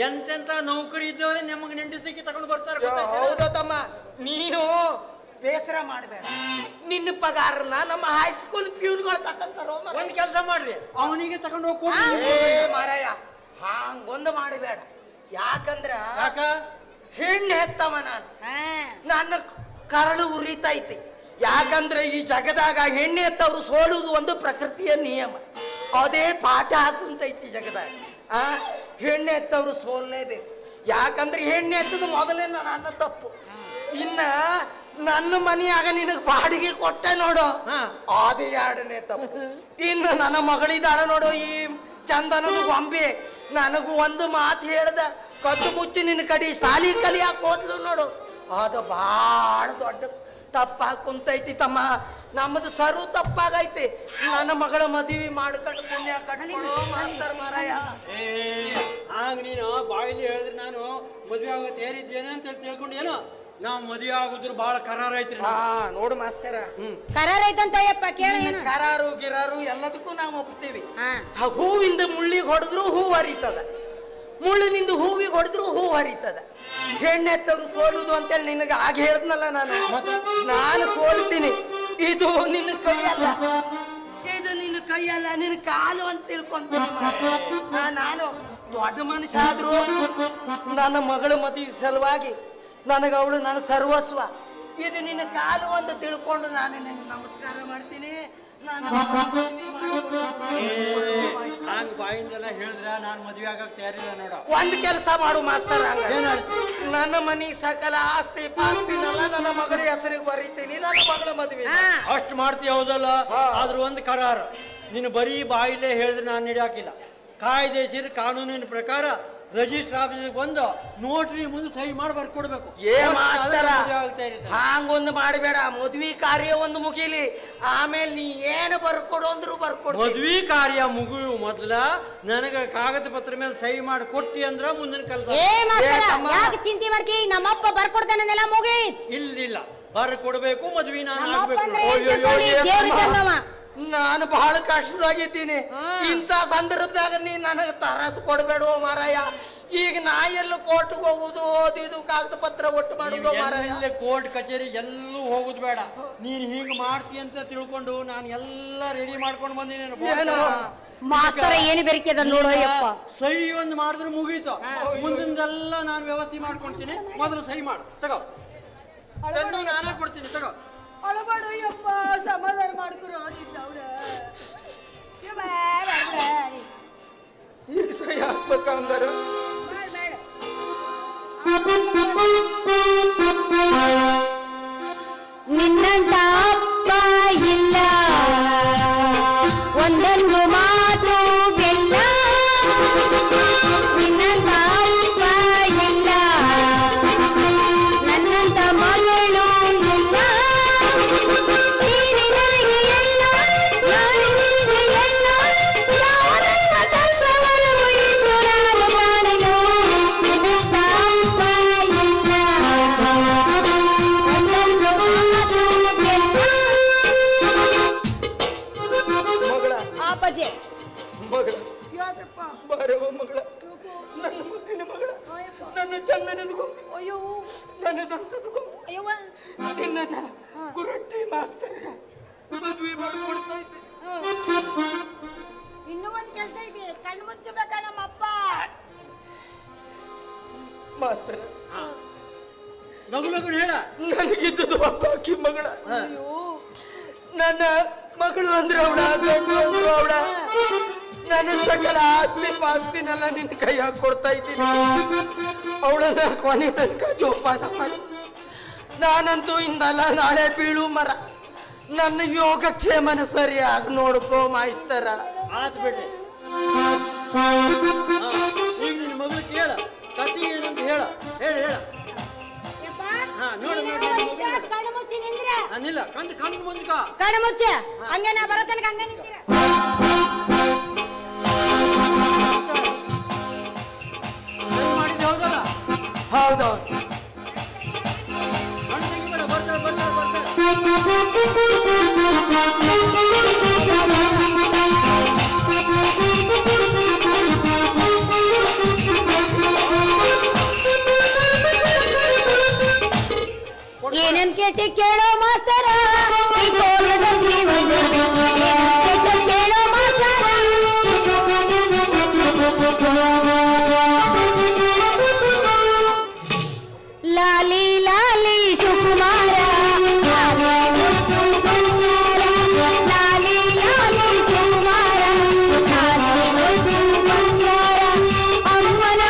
ಎಂತೆಂತ ನೌಕರಿ ಇದ್ದವ್ರೆ ನಮಗೆ ನೆಂಟಿಸಿಕ್ಕಿ ತಗೊಂಡು ಬರ್ತಾರೆ. ಹೌದಮ್ಮ, ನೀನು ಬೇಸರ ಮಾಡಬೇಡ. ನಿನ್ನ ಪಗಾರನ ನಮ್ಮ ಹೈಸ್ಕೂಲ್ ಪ್ಯೂನ್ಗಳು ತಕ್ಕಂತಾರೋ. ಒಂದ್ ಕೆಲಸ ಮಾಡ್ರಿ, ಅವನಿಗೆ ತಗೊಂಡು ಹೋಗಿ ಮಾರಾಯ, ಹಾಂಗೊಂದು ಮಾಡಬೇಡ. ಯಾಕಂದ್ರ ಹೆಣ್ಣು ಹೆತ್ತವ ನಾನು, ನನ್ನ ಕರಳು ಉರಿತೈತಿ. ಯಾಕಂದ್ರೆ ಈ ಜಗದಾಗ ಹೆಣ್ಣು ಎತ್ತವ್ರು ಸೋಲುವುದು ಒಂದು ಪ್ರಕೃತಿಯ ನಿಯಮ, ಅದೇ ಪಾಠ ಹಾಕುಂತೈತಿ ಜಗದಾಗ. ಹೆಣ್ಣು ಎತ್ತವ್ರು ಸೋಲ್ಲೇಬೇಕು. ಯಾಕಂದ್ರೆ ಹೆಣ್ಣು ಎತ್ತದ ಮೊದಲೇ ನನ್ನ ತಪ್ಪು. ಇನ್ನ ನನ್ನ ಮನೆಯಾಗ ನಿನಗೆ ಬಾಡಿಗೆ ಕೊಟ್ಟೆ ನೋಡು, ಅದೇ 2ನೇ ತಪ್ಪು. ಇನ್ನು ನನ್ನ ಮಗಳಿದಾಳ ನೋಡು, ಈ ಚಂದನದ ಗೊಂಬೆ, ನನಗೂ ಒಂದು ಮಾತು ಹೇಳ್ದ, ಕದ್ದು ಮುಚ್ಚಿ ನಿನ್ನ ಕಡೆ ಸಾಲಿ ಕಲಿಯಾಕ ಹೋದ್ಲು ನೋಡು, ಅದು ಭಾಳ ದೊಡ್ಡ ತಪ್ಪಾಗಿ ಕುಂತೈತಿ ತಮ್ಮ. ನಮ್ಮದು ಸರು ತಪ್ಪಾಗೈತಿ. ನನ್ನ ಮಗಳ ಮದುವೆ ಮಾಡ್ಕೊಂಡು ಪುಣ್ಯ ಕಟ್ಕೊಳ್ಳೋ ಮಾಸ್ತರ್ ಮಾರಾಯ. ಹಂಗ ನೀನು ಬಾಯಿಲಿ ಹೇಳಿದ್ರೆ ನಾನು ಮದುವೆ ಆಗೋ ತಯಾರಿದ್ದೇನೆ ಅಂತ ತಿಳ್ಕೊಂಡೇನು? ನಾವು ಮದುವೆ ಆಗುದ್ರು ಬಹಳ ಕರಾರ ಐತ್ರಿ. ನೋಡು ಮಾಸ್ತರ, ಕರಾರ ಐತಂತಯ್ಯಪ್ಪ, ಕೇಳ. ಕರಾರು ಗಿರಾರು ಎಲ್ಲದಕ್ಕೂ ನಾವು ಒಪ್ತೀವಿ. ಹೂವಿಂದ ಮುಳ್ಳಿಗೆ ಹೊಡೆದ್ರು ಹೂ ಹರಿತದ, ಮುಳ್ಳಿನಿಂದ ಹೂವಿಗೆ ಹೊಡೆದ್ರು ಹೂ ಹರಿತದ. ಹೆಣ್ಣೆತ್ತವ್ರು ಸೋಲುದು ಅಂತೇಳಿ ನಿನಗೆ ಆಗ ಹೇಳಿದ್ನಲ್ಲ, ನಾನು ಸೋಲ್ತೀನಿ. ಇದು ನಿನ್ನ ಕೈಯಲ್ಲ, ಇದು ನಿನ್ನ ಕೈಯಲ್ಲ, ನಿನ್ನ ಕಾಲು ಅಂತ ತಿಳ್ಕೊಂತೀನಿ. ನಾನು ದೊಡ್ಡ ಮನುಷ್ಯ ಆದ್ರೂ ನನ್ನ ಮಗಳ ಮದುವೆ ಸಲುವಾಗಿ ನನಗೆ ಅವಳು ನನ್ನ ಸರ್ವಸ್ವ. ಇದು ನಿನ್ನ ಕಾಲು ಅಂತ ತಿಳ್ಕೊಂಡು ನಾನು ನಿನಗೆ ನಮಸ್ಕಾರ ಮಾಡ್ತೀನಿ. ಹಂಗ ಬಾಯಿಂದೆಲ್ಲ ಹೇಳಿದ್ರ ನಾನು ಮದ್ವೆ ಆಗಕ್ ತಯಾರಿಲ್ಲ ನೋಡ. ಒಂದ್ ಕೆಲಸ ಮಾಡು ಮಾಸ್ತರ್, ನನ್ನ ಮನಿ ಸಕಲ ಆಸ್ತಿ ಪಾಸ್ತಿನೆಲ್ಲ ನನ್ನ ಮಗಳ ಹೆಸರಿಗೆ ಬರೀತೀನಿ, ನನ್ನ ಮಗಳ ಮದುವೆ. ಅಷ್ಟು ಮಾಡ್ತೀವಿ ಹೌದಲ್ಲ? ಆದ್ರ ಒಂದು ಕರಾರ, ನೀನು ಬರೀ ಬಾಯಿಲೇ ಹೇಳಿದ್ರೆ ನಾನು ಹಿಡಿಯಾಕಿಲ್ಲ. ಕಾಯ್ದೆ ಕಾನೂನಿನ ಪ್ರಕಾರ ರಿಜಿಸ್ಟರ್ ಆಫೀಸಿಗೆ ಬಂದು ನೋಟ್ರಿ ಮುಂದೆ ಸಹಿ ಮಾಡಿ ಬರ್ಕೊಡ್ಬೇಕು. ಏ ಮಾಸ್ತರ ಹಾಂಗೊಂದು ಮಾಡಬೇಡ, ಮದ್ವಿ ಕಾರ್ಯ ಒಂದು ಮುಗಿಲಿ, ಆಮೇಲೆ ನೀ ಏನು ಬರ್ಕೊಡು ಅಂದ್ರು ಬರ್ಕೊಡು. ಮದ್ವಿ ಕಾರ್ಯ ಮುಗಿಯು ಮೊದ್ಲ ನನಗ ಕಾಗದ ಪತ್ರ ಮೇಲೆ ಸಹಿ ಮಾಡಿ ಕೊಟ್ಟಿ ಅಂದ್ರ ಮುಂದಿನ ಕೆಲಸ. ಯಾಕೆ ಚಿಂತೆ ಮಾಡ್ತಿ? ನಮ್ಮಪ್ಪ ಬರ್ಕೊಡ್ತಾನೆಲ್ಲ ಮುಗೀತ್. ಇಲ್ಲ ಬರ್ಕೊಡ್ಬೇಕು, ಮದ್ವಿ ನಾನು ನಾನು ಬಹಳ ಕಷ್ಟದಾಗಿದ್ದೀನಿ. ಇಂಥ ಸಂದರ್ಭದಾಗ ನೀ ನನಗೆ ತರಸ್ ಕೊಡ್ಬೇಡ ಮಾರಾಯ. ಈಗ ನಾ ಎಲ್ಲ ಕೋರ್ಟ್ಗೆ ಹೋಗುದು, ಓದಿದು, ಕಾಗದ ಪತ್ರ ಒಟ್ಟು ಮಾಡುದು ಮಾರಾಯ. ಕೋರ್ಟ್ ಕಚೇರಿ ಎಲ್ಲೂ ಹೋಗುದು ಬೇಡ. ನೀನ್ ಹಿಂಗ್ ಮಾಡ್ತಿ ಅಂತ ತಿಳ್ಕೊಂಡು ನಾನು ಎಲ್ಲ ರೆಡಿ ಮಾಡ್ಕೊಂಡು ಬಂದಿನಿ. ಮಾಸ್ತರ ಏನು ಬೆರಕಿದ ನೋಡೋ ಯಪ್ಪ. ಸಹಿ ಒಂದು ಮಾಡಿದ್ರೆ ಮುಗೀತು, ಮುಂದಿಂದೆಲ್ಲ ನಾನು ವ್ಯವಸ್ಥೆ ಮಾಡ್ಕೊಳ್ತೀನಿ. ಮೊದಲು ಸಹಿ ಮಾಡು, ತಗೋ. ನಾನೇ ಕೊಡ್ತೀನಿ, ತಗೋ. ಅಳಬಾಡು ಯಪ್ಪ, ಸಮಾಧಾನ ಮಾಡ್ಕೊರೋ. ಈಗ ಸಹಿ ಹಾಕ್ಬೇಕಂದ್ರ ನಿನ್ನಂತ ಅಪ್ಪ ಇಲ್ಲ, ಒಂದೊಂದು ಮಾತು ಬೆಲ್ಲ. ನಿನ್ನಂತ ಅಪ್ಪ ಇಲ್ಲ, ನನ್ನಂತ ಮಗಳು ಇಲ್ಲ. ನೀನು ನನಗೆ ಎಲ್ಲ, ನಾನು ನಿನಗೆ ಎಲ್ಲ. ಯಾರನ್ನ ತಪ್ಪವರು ಎಂದು ನಾನು ಕಾಣೆನು. ನಿನ್ನಂತ ಅಪ್ಪ ಇಲ್ಲ, ಒಂದೊಂದು ಮಾತು ಬೆಲ್ಲ. ಮಗಳ ಆಪಜೆ ಮಗಳ ಯಾಕಪ್ಪ ಬರವ ಮಗಳ, ನನ್ನ ಮುದ್ದಿನ ಮಗಳ, ನನ್ನ ಚಂದನದ ಅಯ್ಯೋ ನನ್ನ ದಂತದ ಅಯ್ಯವ್ವ ನಿನ್ನ ಕುರಟ್ಟಿ ಮಾಸ್ತರ್ಗ ಮದುವೆ ಮಾಡಿಕೊಡ್ತಾ ಇದ್ದೆ. ಇನ್ನೂ ಒಂದ್ ಕೆಲಸ ಇದೆ, ಕಣ್ಣು ಮುಚ್ಚಬೇಕ ನಮ್ಮಪ್ಪ. ಮಾಸ್ತರ ಲಗು ಲಗು ಹೇಳ. ನನಗಿದ್ದದು ಒಬ್ಬ ಅಕ್ಕಿ ಮಗಳ. ನನ್ನ ಮಗಳು ಅಂದ್ರೆ ಅವಳ, ಗಂಡು ಅಂದ್ರು ಅವಳ. ನನ್ನ ಸಕಲ ಆಸ್ತಿ ಪಾಸ್ತಿನೆಲ್ಲ ನಿನ್ನ ಕೈಯಾಗ ಕೊಡ್ತಾ ಇದ್ದೀನಿ. ಅವಳನ್ನ ಕೊನೆ ತನಕ ಜೋಪಾನ ಮಾಡಿ. ನಾನಂತೂ ಇಂದಲ್ಲ ನಾಳೆ ಬೀಳು ಮರ. ನನ್ನ ಯೋಗಕ್ಷೇಮನ ಸರಿಯಾಗಿ ನೋಡ್ಕೋ ಮಾಯಿಸ್ತಾರ. ಆತ್ ಬಿಡ್ರಿ. ಈಗ ನಿನ್ನ ಮಗಳು ಕೇಳ, ಕತಿ ಏನಂತ ಹೇಳ. ಹೇಳ ಕಣ್ಣು ಮುಚ್ಚಿ ನಿಂದ್ರೆ. ನಾನಿಲ್ಲ, ಕಣ್ಣು ಮುಂದ್ಕ. ಕಣ್ಣು ಮುಚ್ಚ, ಹಂಗೆ ನಾ ಬರೋ ತನಕ ಹಂಗೆ ನಿಂತೀರ. ಮಾಡಿದ್ದೆ ಹೌದಲ್ಲ? ಹೌದೌದು. ಕಣ್ಣು ತೆಗಿಬೇಡ, ಬರ್ತಾರೆ. ಏನೇನ್ ಕೇಟಿ ಕೇಳೋ ಮಾಸ್ತರ, ಕೇಳೋ ಮಾಸ್ತರ. ಲಾಲಿ ಲಾಲಿ ಸುಕುಮಾರ, ಲಾಲಿ ಲಾಲಿ ಸುಕುಮಾರ, ಅಮ್ಮನ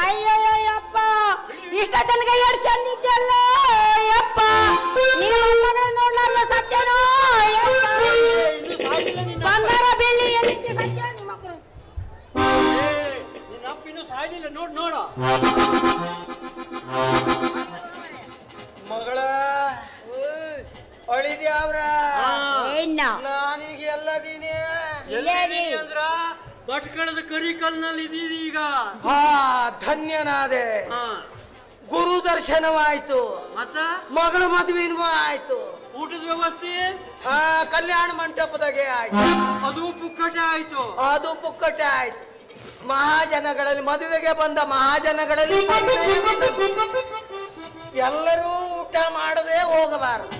ಅಯ್ಯಯ್ಯಪ್ಪ, ಇಷ್ಟ ತನಕ ಎರಡು ಚಂದ ಇದ್ದಲ್ಲ ಯಪ್ಪ. ನೀನು ಮಗಳ ನೋಡ್ಲಾರ್ದ ಸತ್ಯನೋ ಬಂಗಾರ ಬೆಳ್ಳಿ ಎಲ್ಲಿದ್ದೆ ಸತ್ಯ ನಿಮ್ಮ ಮಕ್ಕಳು. ನಿನ್ನ ಅಪ್ಪ ಇನ್ನೂ ಸಾಯ್ಲಿಲ್ಲ, ನೋಡ. ಮಗಳ ಅಳಿದ್ಯಾವ್ರ? ನಾನೀಗ ಎಲ್ಲದೀನಿ ಅಂದ್ರ ಭಟ್ಕಳದ ಕರಿಕಲ್ನಲ್ಲಿ ಇದೀರಿ ಈಗ. ಹಾ, ಧನ್ಯನಾದೆ. ಗುರು ದರ್ಶನವಾಯ್ತು, ಮತ್ತ ಮಗಳ ಮದುವೆನೂ ಆಯ್ತು. ಊಟದ ವ್ಯವಸ್ಥೆ ಕಲ್ಯಾಣ ಮಂಟಪದಾಗೆ ಆಯ್ತು. ಅದು ಪುಕ್ಕಟೆ ಆಯ್ತು. ಅದು ಪುಕ್ಕಟೆ ಆಯ್ತು. ಮಹಾಜನಗಳಲ್ಲಿ ಮದುವೆಗೆ ಬಂದ ಮಹಾಜನಗಳಲ್ಲಿ ಎಲ್ಲರೂ ಊಟ ಮಾಡದೆ ಹೋಗಬಾರದು.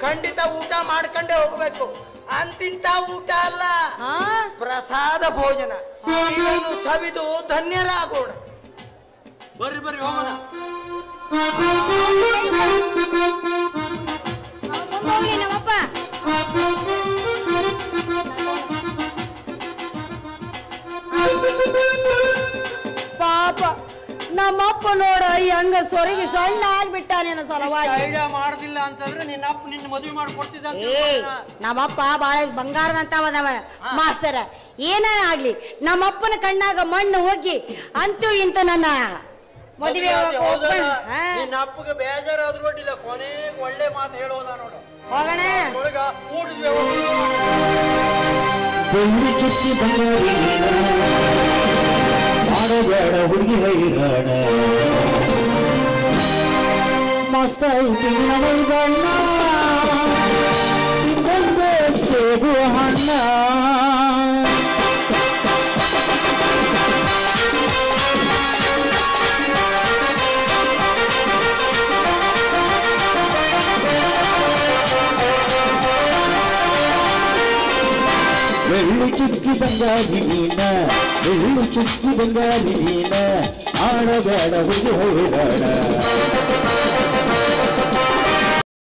ಖಂಡಿತ ಊಟ ಮಾಡ್ಕೊಂಡೇ ಹೋಗ್ಬೇಕು. ಅಂತಿಂತ ಊಟ ಅಲ್ಲ, ಹಾ ಪ್ರಸಾದ ಭೋಜನ. ಇದನ್ನು ಸವಿದು ಧನ್ಯರಾಗೋಣ. ಬರ್ರಿ ಬರ್ರಿ ಹೋಗೋಣ. ಹೋಗ್ಲಿ ನಮ್ಮಪ್ಪ. ಪಾಪ ನಮ್ಮಪ್ಪ ನೋಡ ಹೆಂಗ ಸೊರಗಿ ಸಣ್ಣ ಆಗ್ಬಿಟ್ಟಾನೇನ ಸಲವಾಗಿ. ಐಡಿಯಾ ಮಾಡುದಿಲ್ಲ ಅಂತಂದ್ರೆ ನಿನ್ನ ಅಪ್ಪ ನಿನ್ನ ಮದುವೆ ಮಾಡ್ಕೊಡ್ತಿದ್ದ ಅಂತ ಏ ನಮ್ಮಪ್ಪ ಬಾಳ ಬಂಗಾರದಂತವ ಮಾಸ್ತರ. ಏನೇ ಆಗ್ಲಿ ನಮ್ಮಪ್ಪನ ಕಣ್ಣಾಗ ಮಣ್ಣು ಹೋಗಿ ಅಂತೂ ಇಂತ ನನ್ನ ಮದುವೆ ನಿನ್ನ ಅಪ್ಪಗೆ ಬೇಜಾರಾದ್ರೂ ಅಡ್ಡಿಲ್ಲ, ಕೊನೆಗೆ ಒಳ್ಳೆ ಮಾತು ಹೇಳೋದ ನೋಡು. ಹೋಗೋಣ. ಒಳಗ ಕೂಡಿದ್ವಿ. ಬೆಳ್ಳಿ ಚುಕ್ಕಿ ಮಾಡಬೇಡ ಹುಡುಗಿ ಹೈರಾಣ ಮಸ್ತ ಐತಿ ನಮೈ ಬಣ್ಣ ಇನ್ನೊಂದು ಸೇಬು ಹಣ್ಣ ಬೆಳ್ಳಿ ಚುಕ್ಕಿ ಬಂಗಾರಿ ನೀನ ಬೆಳ್ಳಿ ಚುಕ್ಕಿ ಬಂಗಾರಿ ನೀನ ಆಡಬೇಡ ಹುಡುಗಿ ಹೈರಾಣ